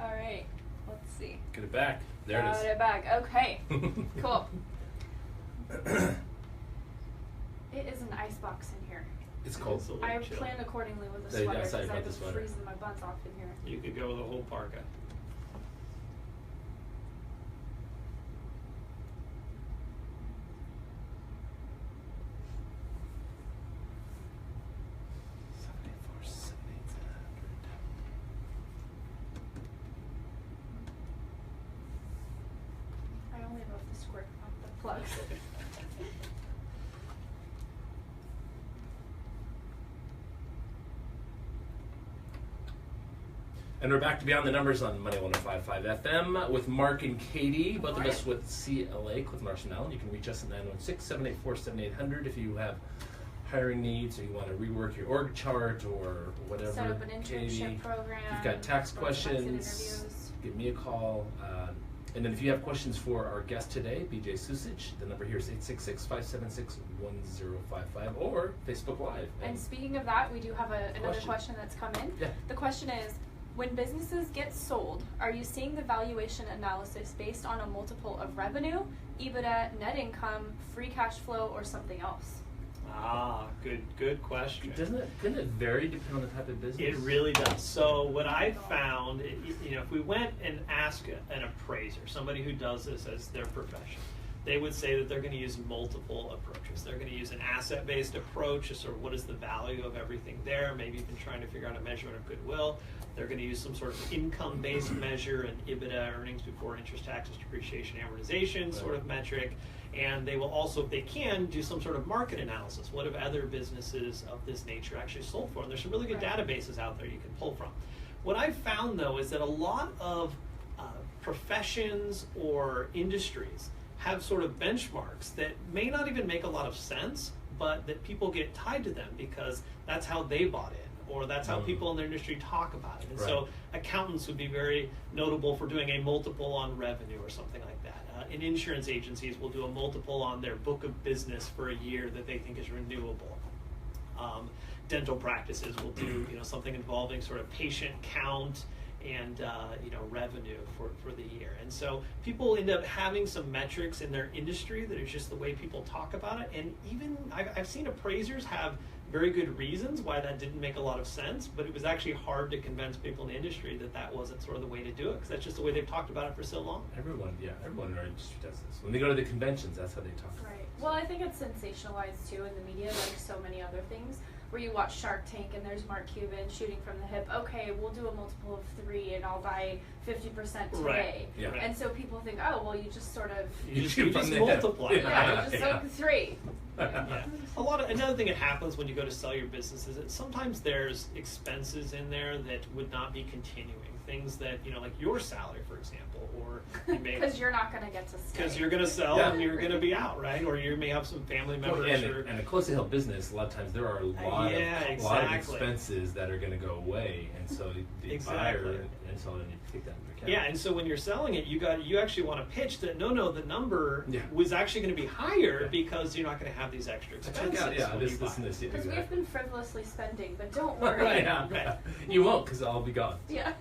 all right. Let's see. Get it back. There Got it it back. Okay. Cool. is. It is an ice box in here. It's cold. It's a little I chill. planned accordingly with the Yeah, sweater I saw you because brought I've the been sweater. freezing my buns off in here. You could go with a whole parka. Plugs. And we're back to Beyond the Numbers on Money 105.5 FM with Mark and Katie, both of us with CLA, Cliff Larson Allen. You can reach us at 916-784-7800 if you have hiring needs or you want to rework your org chart or whatever. Set up an internship program. If you've got tax questions, interviews. give me a call. And then if you have questions for our guest today, BJ Susich, the number here is 866-576-1055 or Facebook Live. And speaking of that, we do have another Question. question that's come in. Yeah. The question is, when businesses get sold, are you seeing the valuation analysis based on a multiple of revenue, EBITDA, net income, free cash flow, or something else? Ah, good question. Couldn't it vary depending on the type of business? It really does. So what I found, if we went and asked an appraiser, somebody who does this as their profession, they would say that they're going to use multiple approaches. They're going to use an asset-based approach, to sort of what is the value of everything there, maybe even trying to figure out a measurement of goodwill. They're going to use some sort of income-based measure, an EBITDA, earnings before interest, taxes, depreciation, amortization sort of metric. And they will also, if they can, do some sort of market analysis. What have other businesses of this nature actually sold for? And there's some really good databases out there you can pull from. What I've found, though, is that a lot of professions or industries have sort of benchmarks that may not even make a lot of sense, but that people get tied to them because that's how they bought in, or that's how people in their industry talk about it. And so accountants would be very notable for doing a multiple on revenue or something like that. And insurance agencies will do a multiple on their book of business for a year that they think is renewable. Dental practices will do something involving sort of patient count and revenue for the year. And so people end up having some metrics in their industry that is just the way people talk about it. And even I've seen appraisers have very good reasons why that didn't make a lot of sense, but it was actually hard to convince people in the industry that that wasn't sort of the way to do it, because that's just the way they've talked about it for so long. Everyone in our industry does this. When they go to the conventions, that's how they talk. Right. Well, I think it's sensationalized too in the media, like so many other things, where you watch Shark Tank and there's Mark Cuban shooting from the hip. Okay, we'll do a multiple of 3 and I'll buy 50% today. Right. Yeah. And so people think, oh, well, you just sort of You just multiply. you just go 3. Yeah. Another thing that happens when you go to sell your business is that sometimes there's expenses in there that would not be continuing. Things that, like your salary, for example, or you may Because you're not going to get to stay. because you're going to sell and you're going to be out, right? Or you may have some family members. And a closely held business, a lot of times there are a lot of expenses that are going to go away, and so the buyer and seller need to take that into account. Yeah, and so when you're selling it, you actually want to pitch that the number was actually going to be higher because you're not going to have these extra expenses. This and this. Because we've been frivolously spending, but don't worry. Right. You won't, because I'll be gone. Yeah.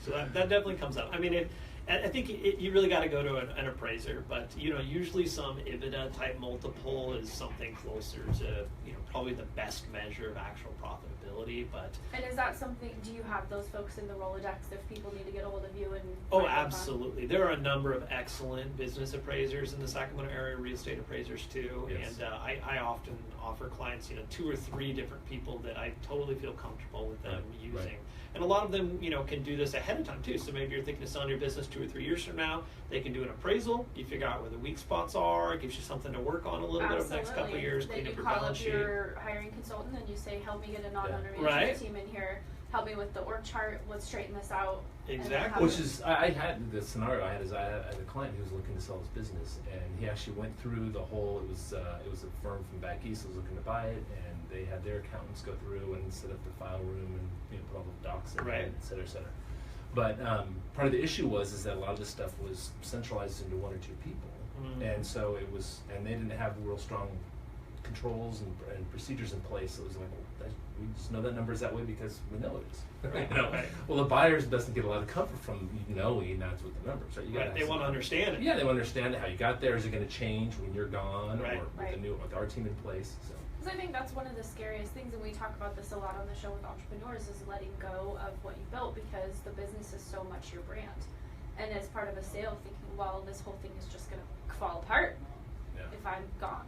So that definitely comes up. I mean, I think you really got to go to an appraiser, but usually some EBITDA type multiple is something closer to probably the best measure of actual profitability. But and is that something? Do you have those folks in the Rolodex if people need to get a hold of you? And oh, absolutely. There are a number of excellent business appraisers in the Sacramento area, real estate appraisers too. Yes. And I often offer clients 2 or 3 different people that I totally feel comfortable with them using. Right. And a lot of them, can do this ahead of time too. So maybe you're thinking of selling your business 2 or 3 years from now. They can do an appraisal. You figure out where the weak spots are. It gives you something to work on a little bit over the next couple of years. Then Clean you up your call balance up sheet. your hiring consultant and you say, help me get a non-owner management team in here. Help me with the org chart. Let's straighten this out. Exactly. Which is, I had the scenario I had a client who was looking to sell his business, and he actually went through the whole. It was a firm from back east that was looking to buy it, and they had their accountants go through and set up the file room and put all the docs in, et cetera, et cetera. But part of the issue was that a lot of this stuff was centralized into 1 or 2 people, and so it was, and they didn't have real strong controls and procedures in place. So it was like, we just know that number is that way because we know it is. Well, the buyers doesn't get a lot of comfort from knowing that's what the number is. Right? They want to understand it. Yeah, they want to understand how you got there. Is it going to change when you're gone, or with our team in place? So. Because I think that's one of the scariest things, and we talk about this a lot on the show with entrepreneurs, is letting go of what you built because the business is so much your brand. And as part of a sale, thinking, well, this whole thing is just going to fall apart if I'm gone.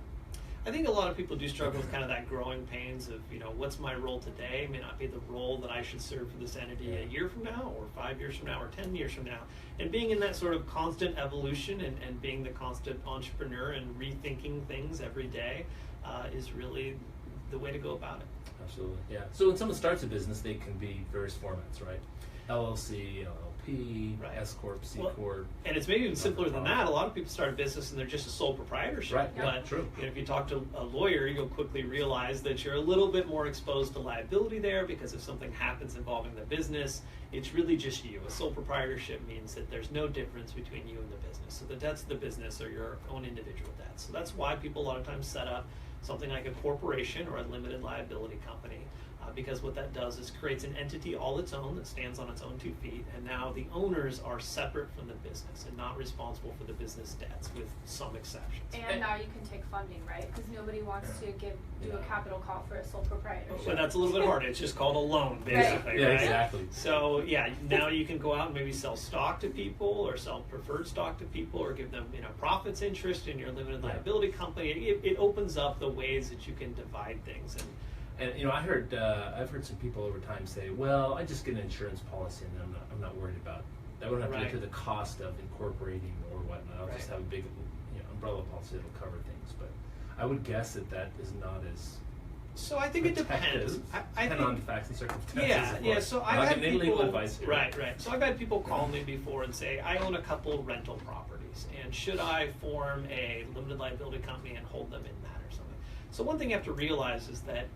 I think a lot of people do struggle with kind of that growing pains of, what's my role today may not be the role that I should serve for this entity a year from now, or 5 years from now, or 10 years from now. And being in that sort of constant evolution and being the constant entrepreneur and rethinking things every day is really the way to go about it. Absolutely, yeah. So when someone starts a business, they can be various formats, right? LLC, LLP, Right. S Corp, C Well, Corp. And it's maybe even simpler than that. A lot of people start a business and they're just a sole proprietorship. Right, yeah, But true. if you talk to a lawyer, you'll quickly realize that you're a little bit more exposed to liability there, because if something happens involving the business, it's really just you. A sole proprietorship means that there's no difference between you and the business. So the debts of the business are your own individual debts. So that's why people a lot of times set up something like a corporation or a limited liability company. Because what that does is creates an entity all its own that stands on its own 2 feet, and now the owners are separate from the business and not responsible for the business debts, with some exceptions. And now you can take funding, right? Because nobody wants to do a capital call for a sole proprietorship. But that's a little bit harder. It's just called a loan, basically, Yeah, right? exactly. So yeah, now you can go out and maybe sell stock to people, or sell preferred stock to people, or give them profits interest in your limited liability company. It opens up the ways that you can divide things. And I've heard some people over time say, "Well, I just get an insurance policy, and I'm not worried about it. I won't have to Right. get to the cost of incorporating or whatnot. I'll just Right. have a big, umbrella policy that'll cover things." But I would guess that is not as So I think it depends. protective, I depending think, on the facts and circumstances. yeah, of yeah. course. So I'm I've not had giving any people, legal advice here. right. So I've had people call me before and say, I own a couple rental properties, and should I form a limited liability company and hold them in that or something? So one thing you have to realize is that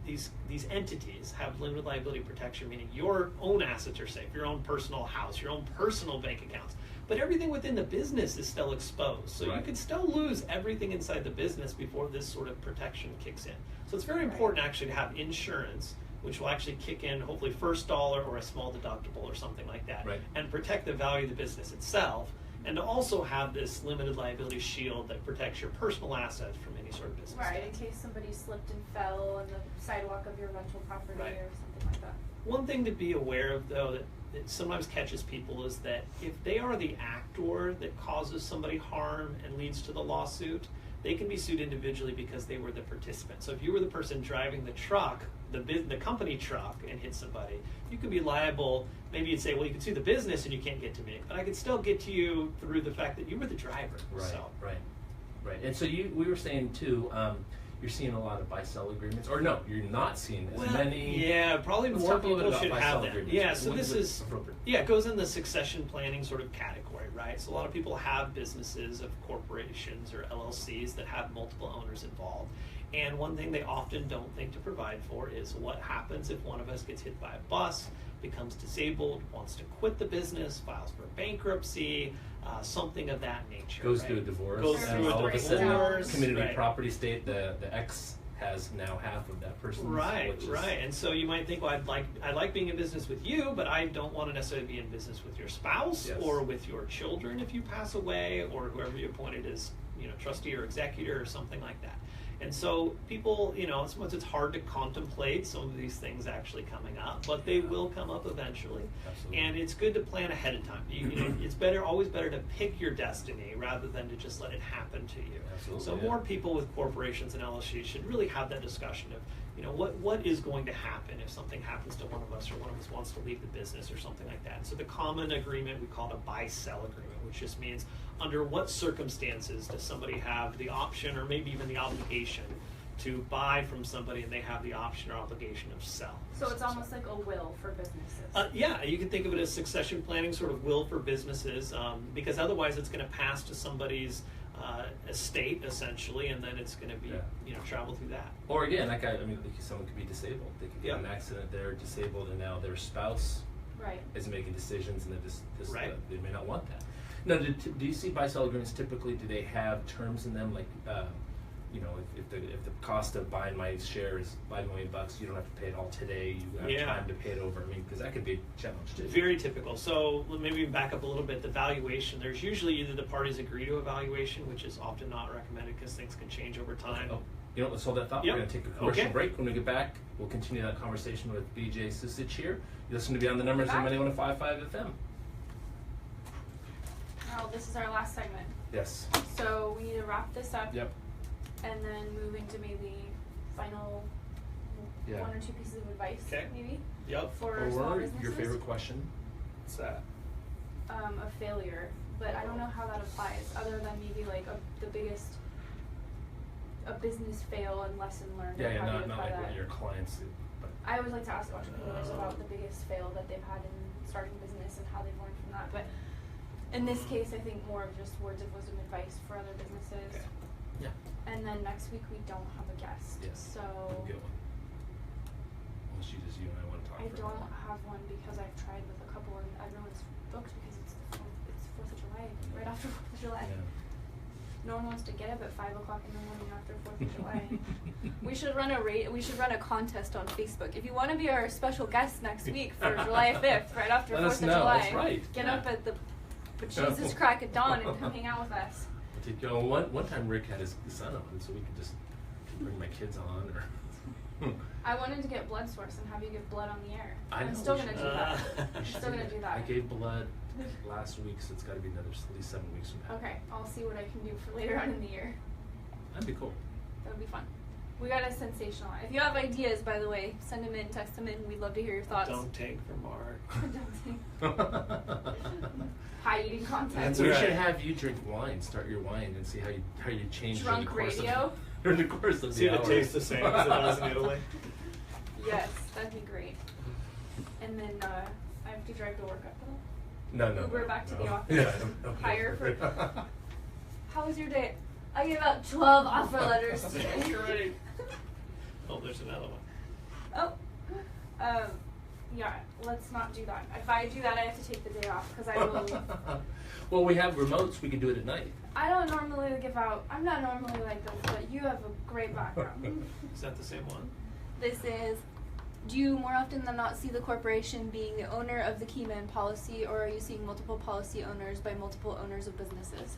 these entities have limited liability protection, meaning your own assets are safe, your own personal house, your own personal bank accounts. But everything within the business is still exposed. So you could still lose everything inside the business before this sort of protection kicks in. So it's very important actually to have insurance, which will actually kick in hopefully first dollar or a small deductible or something like that, and protect the value of the business itself, and to also have this limited liability shield that protects your personal assets from any sort of business. Right, in case somebody slipped and fell on the sidewalk of your rental property or something like that. One thing to be aware of, though, that sometimes catches people is that if they are the actor that causes somebody harm and leads to the lawsuit, they can be sued individually because they were the participant. So if you were the person driving the truck, the company truck, and hit somebody, you could be liable. Maybe you'd say, well, you can sue the business and you can't get to me, but I could still get to you through the fact that you were the driver. Right. And so we were saying too, you're seeing a lot of buy-sell agreements, or no, you're not seeing as many. Yeah, probably Let's more talk a little people bit should about have buy-sell that. agreements. Yeah, so When this is is appropriate? it goes in the succession planning sort of category, right? So a lot of people have businesses of corporations or LLCs that have multiple owners involved. And one thing they often don't think to provide for is what happens if one of us gets hit by a bus, becomes disabled, wants to quit the business, files for bankruptcy, something of that nature. Goes through a divorce. Goes and through a all of a sudden, divorce. community property state, the ex has now half of that person's. Right. Which is, And so you might think, well, I like being in business with you, but I don't want to necessarily be in business with your spouse or with your children if you pass away, or whoever you appointed as trustee or executor or something like that. And so people, sometimes it's hard to contemplate some of these things actually coming up, but they will come up eventually. Absolutely. And it's good to plan ahead of time. It's always better to pick your destiny rather than to just let it happen to you. Absolutely, So more people with corporations and LLCs should really have that discussion of, what is going to happen if something happens to one of us, or one of us wants to leave the business or something like that. And so the common agreement, we call it a buy-sell agreement, which just means under what circumstances does somebody have the option or maybe even the obligation to buy from somebody, and they have the option or obligation of sell. So it's almost like a will for businesses. Yeah, you can think of it as succession planning, sort of will for businesses, because otherwise it's going to pass to somebody's estate essentially, and then it's going to be travel through that. Or again, someone could be disabled. They could get in an accident, they're disabled, and now their spouse is making decisions, and they may not want that. Now, do you see buy-sell agreements typically? Do they have terms in them like, if the cost of buying my share is $5 million, you don't have to pay it all today. You have time to pay it over. Because that could be a challenge too. Very typical. So maybe back up a little bit. The valuation. There's usually either the parties agree to a valuation, which is often not recommended because things can change over time. Let's hold that thought. We're going to take a commercial break. When we get back, we'll continue that conversation with BJ Susich here. You listen to Beyond the Numbers on 91.55 FM. Oh, this is our last segment. Yes. So we need to wrap this up. Yep. and then move into maybe final Yeah. 1 or 2 pieces of advice, Okay. maybe Yep. for small Or businesses. your favorite question? What's that? A failure, but I don't know how that applies, other than maybe like a business fail and lesson learned. Yeah, and yeah, how not, you not apply like that. one of your clients. But I always like to ask entrepreneurs about the biggest fail that they've had in starting business and how they've learned from that. But in this case, I think more of just words of wisdom advice for other businesses. Okay. yeah, And then next week we don't have a guest. yes. So Good one. Unless you just you and I want to talk. I for a don't minute. have one because I've tried with a couple and everyone's booked because it's 4th of July, right after 4th of July. Yeah. No one wants to get up at 5 o'clock in the morning after 4th of July. We should run a contest on Facebook. If you want to be our special guest next week for July 5th, right after Let 4th us of know. July, That's right. get Yeah. up at the Jesus crack at dawn and come hang out with us. I'll take you on. One time Rick had his son on, so we could just bring my kids on. Or I wanted to get blood source and have you give blood on the air. I know, I'm still we going to should- do that. we I'm should still do going to do that. I gave blood last week, so it's got to be another at least 7 weeks from now. Okay, I'll see what I can do for later on in the year. That'd be cool. That would be fun. We got a sensational. If you have ideas, by the way, send them in, text them in. We'd love to hear your thoughts. Don't take from Mark. High eating content. That's We right. should have you drink wine, start your wine, and see how you change Drunk during the course radio? during the course of See the if it hour. tastes the same as it does in Italy. Yes, that'd be great. And then I have to drive to work after that. No. Uber back to the no. office. Yeah, no. Hire for. How was your day? I gave out 12 offer letters today. Great. Oh, there's another one. Oh. Yeah, let's not do that. If I do that, I have to take the day off because I will. Well, we have remotes. We can do it at night. I don't normally give out. I'm not normally like this, but you have a great background. Is that the same one? This is. Do you more often than not see the corporation being the owner of the key man policy, or are you seeing multiple policy owners by multiple owners of businesses?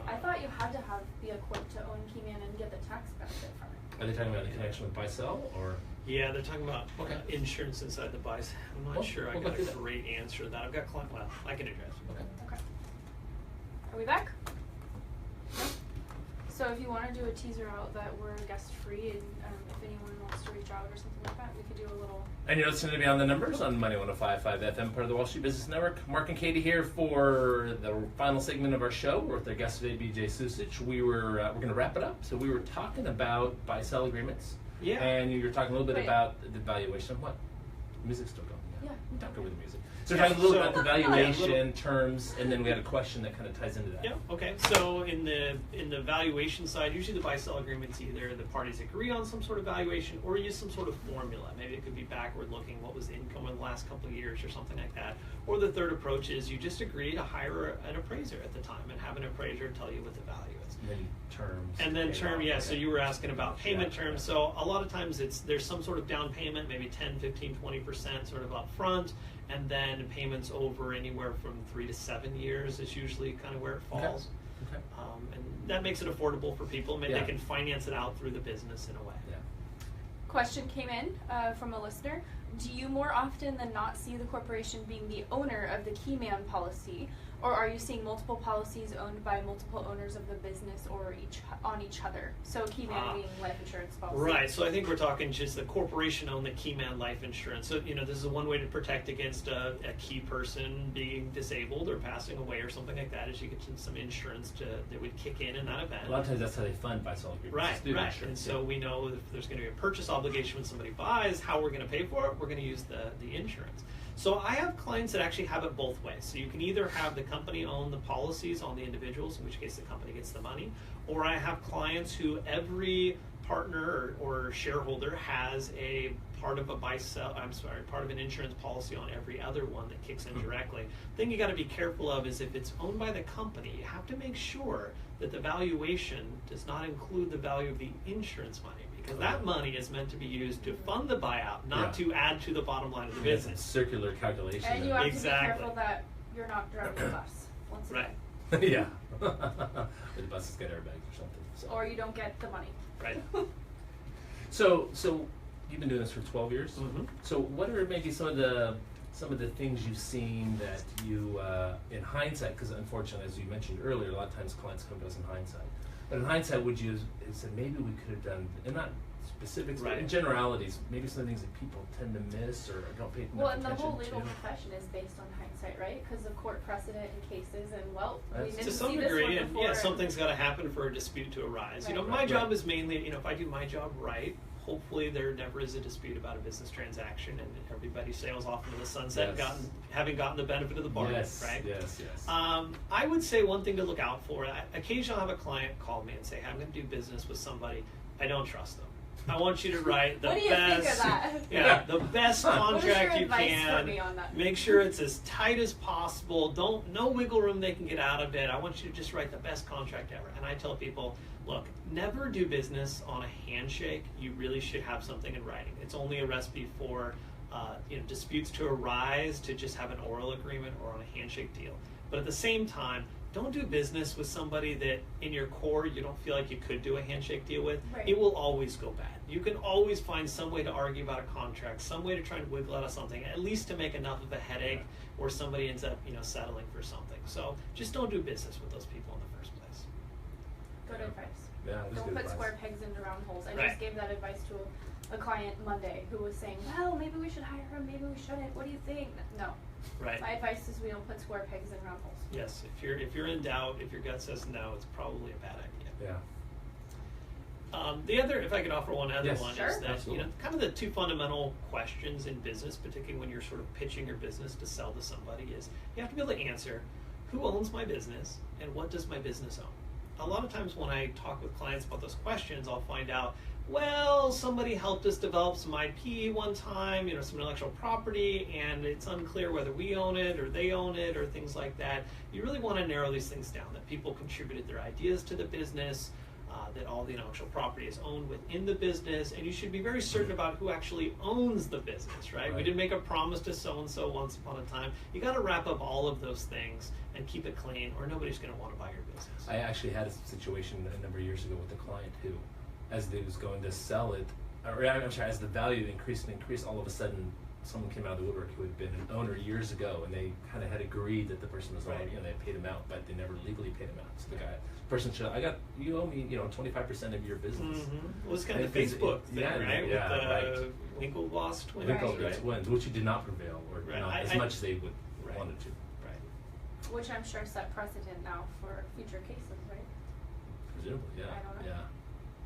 I thought you had to be a corp to own key man and get the tax benefit from it. Are they talking about the connection with buy-sell, or? Yeah, they're talking about Okay. Insurance inside the buys. I'm not Well, sure I we'll got go a through that. great answer to that. I've got client. Well, I can address it. Okay. Okay. Are we back? No? So if you want to do a teaser out that we're guest free, and if anyone wants to reach out or something like that, we could do a little. And you're listening to Beyond the Numbers on Money 105.5 FM, part of the Wall Street Business Network. Mark and Katie here for the final segment of our show. We're with our guest today, BJ Susich. We're going to wrap it up. So we were talking about buy-sell agreements. Yeah. And you were talking a little bit Wait. about the valuation of what? Music's still going. Yeah. Talk over the music. So we're talking a little So- about the Yeah, a valuation little. terms, and then we had a question that kind of ties into that. Yeah. Okay. So in the valuation side, usually the buy-sell agreements either the parties agree on some sort of valuation or use some sort of formula. Maybe it could be backward-looking, what was the income in the last couple of years or something like that. Or the third approach is you just agree to hire an appraiser at the time and have an appraiser tell you what the value is. And then terms. And then paid term, off, yeah, so okay. you were asking about payment Yeah. terms. So a lot of times there's some sort of down payment, maybe 10, 15, 20% sort of up front, and then payments over anywhere from 3 to 7 years is usually kind of where it Okay. falls. Okay. And that makes it affordable for people. Maybe Yeah. they can finance it out through the business in a way. Yeah. Question came in from a listener. Do you more often than not see the corporation being the owner of the key man policy, or are you seeing multiple policies owned by multiple owners of the business or on each other? So key man being life insurance policy. Right, so I think we're talking just the corporation owned the key man life insurance. So, this is one way to protect against a key person being disabled or passing away or something like that, is you get some insurance that would kick in that event. A lot of times that's how they fund buy-sell agreements. Right, Just do the right. insurance, And so yeah. we know if there's going to be a purchase obligation when somebody buys, how we're going to pay for it, we're going to use the insurance. So I have clients that actually have it both ways. So you can either have the company own the policies on the individuals, in which case the company gets the money, or I have clients who every partner or shareholder has a part of part of an insurance policy on every other one that kicks in directly. The thing you got to be careful of is if it's owned by the company, you have to make sure that the valuation does not include the value of the insurance money, because that money is meant to be used to fund the buyout, not Yeah. to add to the bottom line of the It's a business. circular calculation. And you then. have to be Exactly. careful that you're not driving the bus once Right. again. Yeah. Or the buses get airbags or something. So. Or you don't get the money. Right. So you've been doing this for 12 years. Mhm. So what are maybe some of the things you've seen that you, in hindsight, because unfortunately, as you mentioned earlier, a lot of times clients come to us in hindsight. But in hindsight, would you have said maybe we could have done, and not specifics, but Right. in generalities, maybe some things that people tend to miss or don't pay enough Well, and the attention whole legal to? profession is based on hindsight, right? Because of court precedent and cases, and well, we That's- didn't To some see this one degree, and before. yeah, and- something's got to happen for a dispute to arise. You know, Right. my Right. job is mainly, you know, if I do my job right, hopefully there never is a dispute about a business transaction, and everybody sails off into the sunset, Yes. having gotten the benefit of the bargain, Yes, right? yes. I would say one thing to look out for. Occasionally, I'll have a client call me and say, "Hey, I'm going to do business with somebody. I don't trust them. I want you to write the What do you best, think of that? yeah, the best What is contract your you advice can. for me on that? Make sure it's as tight as possible. No wiggle room they can get out of it. I want you to just write the best contract ever." And I tell people, look, never do business on a handshake. You really should have something in writing. It's only a recipe for disputes to arise, to just have an oral agreement or on a handshake deal. But at the same time, don't do business with somebody that in your core you don't feel like you could do a handshake deal with. Right. It will always go bad. You can always find some way to argue about a contract, some way to try and wiggle out of something, at least to make enough of a headache, or somebody ends up settling for something. So just don't do business with those people in the first place. Good advice. Yeah, that's Don't good put advice. square pegs into round holes. I Right. just gave that advice to a client Monday who was saying, well, maybe we should hire him, maybe we shouldn't. What do you think? No. Right. My advice is we don't put square pegs in round holes. Yes. If you're in doubt, if your gut says no, it's probably a bad idea. Yeah. The other, if I could offer one other Yes. one, Sure. is that Absolutely. kind of the two fundamental questions in business, particularly when you're sort of pitching your business to sell to somebody, is you have to be able to answer, who owns my business and what does my business own? A lot of times when I talk with clients about those questions, I'll find out, well, somebody helped us develop some IP one time, some intellectual property, and it's unclear whether we own it or they own it or things like that. You really want to narrow these things down, that people contributed their ideas to the business, that all the intellectual property is owned within the business, and you should be very certain about who actually owns the business, right? We Right. didn't make a promise to so-and-so once upon a time. You got to wrap up all of those things and keep it clean, or nobody's going to want to buy your business. I actually had a situation a number of years ago with a client who, as they was going to sell it, or I'm sorry, as the value increased, all of a sudden someone came out of the woodwork who had been an owner years ago, and they kind of had agreed that the person was Right. already, they paid him out, but they never legally paid him out. So the person said, you owe me, 25% of your business. Well, it's kind of the And it's- Facebook thing, yeah, right? yeah, With the Winklevoss twins. Winklevoss Right. twins, which did not prevail, or Right. not as much as they would Right. wanted to, Right. Which I'm sure set precedent now for future cases, right? presumably, yeah, I don't know. yeah,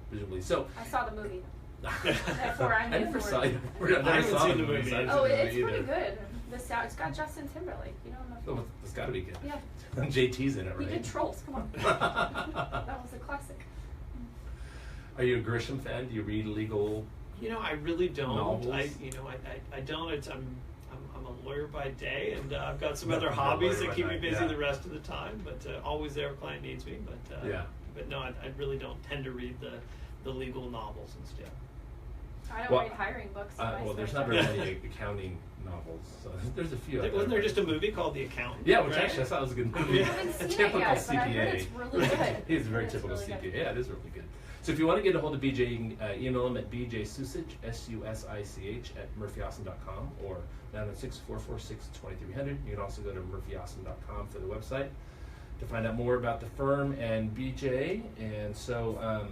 presumably. So. I saw the movie. Therefore, I I knew never the saw word. it. I haven't seen the movie. so I haven't Oh, seen the it's movie pretty either. good. It's got Justin Timberlake. You know him? Oh, well, it's got to be good. Yeah. JT's in it, He right? did Trolls. Come on. That was a classic. Are you a Grisham fan? Do you read legal? I really don't. Novels? I don't. I'm a lawyer by day, and I've got some You're other a hobbies lawyer that by keep me night, busy yeah. the rest of the time. But always there if a client needs me. But Yeah. But no, I really don't tend to read the legal novels instead. I don't Well, read hiring books. in my Well, there's spare not very time. many accounting novels. So there's a few. out Wasn't there just a movie called The Accountant? Yeah, which right? actually I thought was a good movie. I haven't seen A it typical yet, but I CPA. heard it's really good. He's a very It's typical really CPA. good. Yeah, it is really good. So if you want to get a hold of BJ, you can email him at bjsusich, SUSICH, at murphyawesome.com or 906-446-2300. You can also go to murphyawesome.com for the website to find out more about the firm and BJ. And so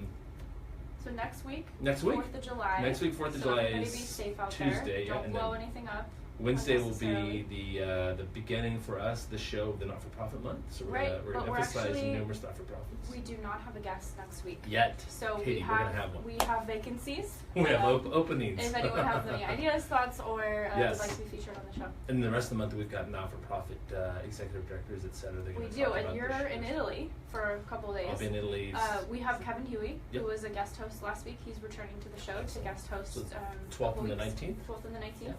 So next week. Next week. 4th of July. Next week, 4th of so July everybody is be safe out Tuesday, there. yeah, Don't and blow then anything up. Wednesday will be unnecessarily. the beginning for us, the show of the Not-for-Profit Month. So we're Right, going but to we're emphasize actually- numerous not-for-profits. We do not have a guest next week. Yet. So Katie, we we're have, going to have one. we have vacancies. We have Um, openings. If anyone has any ideas, thoughts, or Yes. would like to be featured on the show. And the rest of the month we've got not-for-profit executive directors, et cetera. They're We gonna do, talk and about you're their in shows. Italy for a couple days. I'll be in Italy. We have Kevin Huey, Yep. who was a guest host last week. He's returning to the show to guest host. So 12th couple and the weeks. 19th? 12th and the 19th.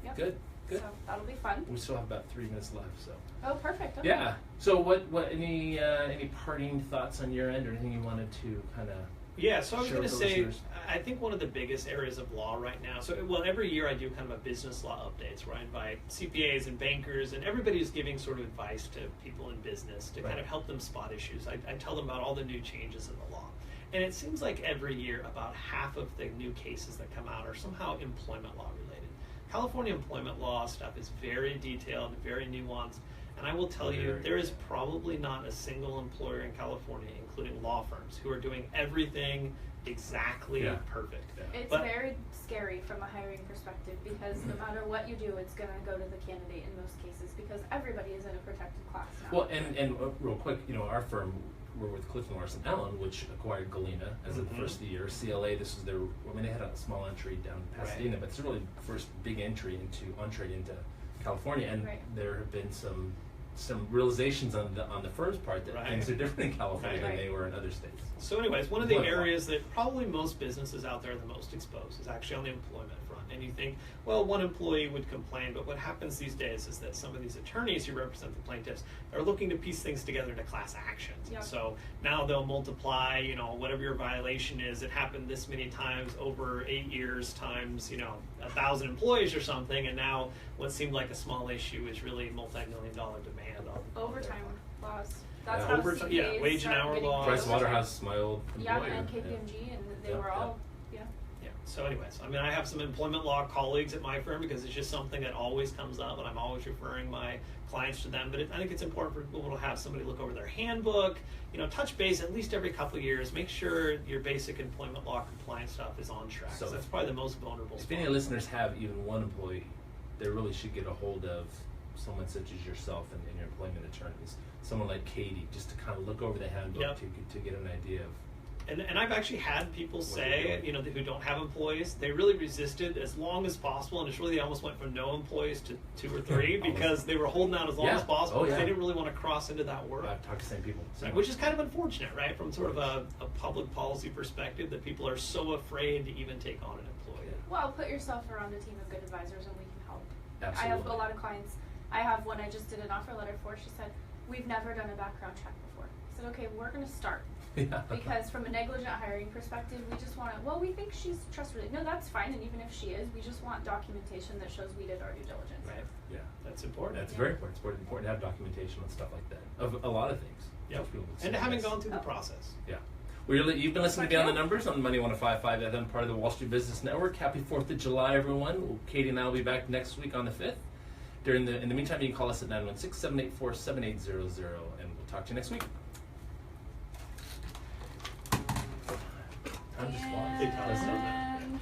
Yep. Good. So that'll be fun. We still have about 3 minutes left, so. Oh, perfect. Okay. Yeah. So what any parting thoughts on your end, or anything you wanted to kind of? Yeah, so I was Share going to with the say, listeners. I think one of the biggest areas of law right now, every year I do kind of a business law updates where I invite CPAs and bankers, and everybody is giving sort of advice to people in business to kind Right. of help them spot issues. I tell them about all the new changes in the law. And it seems like every year about half of the new cases that come out are somehow employment law related. California employment law stuff is very detailed, very nuanced, And I will tell you, Very there is good. probably not a single employer in California, including law firms, who are doing everything exactly Yeah. perfect. Yeah. It's But- very scary from a hiring perspective because no matter what you do, it's going to go to the candidate in most cases because everybody is in a protected class now. Well, and real quick, our firm, we're with Clifton Larson Allen, which acquired Galena as of the Mhm. first of the year. CLA, this was their, they had a small entry down in Pasadena, Right. but it's really the first big entree into California. And Right. there have been some realizations on the firm's part that Right. things are different in California Right. than they were in other states. So anyways, one of the Employment law. areas that probably most businesses out there are the most exposed is actually on the employment front. And you think, well, one employee would complain, but what happens these days is that some of these attorneys who represent the plaintiffs are looking to piece things together into class actions. Yep. So now they'll multiply, whatever your violation is, it happened this many times over 8 years times, 1,000 employees or something, and now what seemed like a small issue is really multi-million-dollar demand on Overtime their part. laws. That's Yeah. how Overtime- CPAs yeah, wage and started hour getting laws. paid Price overtime. Waterhouse smiled Yeah, employer. and KPMG, and they Yeah, were yeah. all, yeah. Yeah. So anyways, I have some employment law colleagues at my firm because it's just something that always comes up, and I'm always referring my clients to them. But I think it's important for people to have somebody look over their handbook, touch base at least every couple of years, make sure your basic employment law compliance stuff is on track. So So that's probably the most vulnerable If spot. any listeners have even one employee, they really should get a hold of someone such as yourself and your employment attorneys. Someone like Katie, just to kind of look over the handbook Yep. to get an idea of. And I've actually had people What they're say, doing. who don't have employees, they really resisted as long as possible, and it's really they almost went from no employees to 2 or 3 because they were holding out as long Yeah. as possible Oh, because yeah. they didn't really want to cross into that world. I've talked to the same people. Right, which is kind of unfortunate, right? From sort of a public policy perspective, that people are so afraid to even take on an employee. Well, put yourself around a team of good advisors and we can help. Absolutely. I have a lot of clients. I have one I just did an offer letter for. She said, we've never done a background check before. I said, okay, we're going to start. Yeah. Because from a negligent hiring perspective, we just want to, well, we think she's trustworthy. No, that's fine. And even if she is, we just want documentation that shows we did our due diligence. Right. Yeah. That's important. That's very important. It's important to have documentation on stuff like that. Of a lot of things. Yep. Most people would say And having yes. gone through the Oh. process. Yeah. You've been listening to Thank Beyond the you. Numbers on Money 105.5 FM, part of the Wall Street Business Network. Happy 4th of July, everyone. Katie and I will be back next week on the 5th. In the meantime, you can call us at 916-784-7800, and we'll talk to you next week. Time just flies. It does, doesn't it? And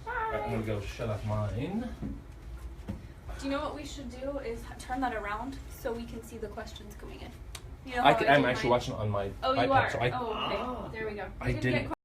All right, I'm going to go shut off mine. do you know what we should do is turn that around so we can see the questions coming in? You know I'm how I did actually mine? watching on my Oh, iPad. you are? So Oh, okay. Ah. There we go. I We didn't didn't. get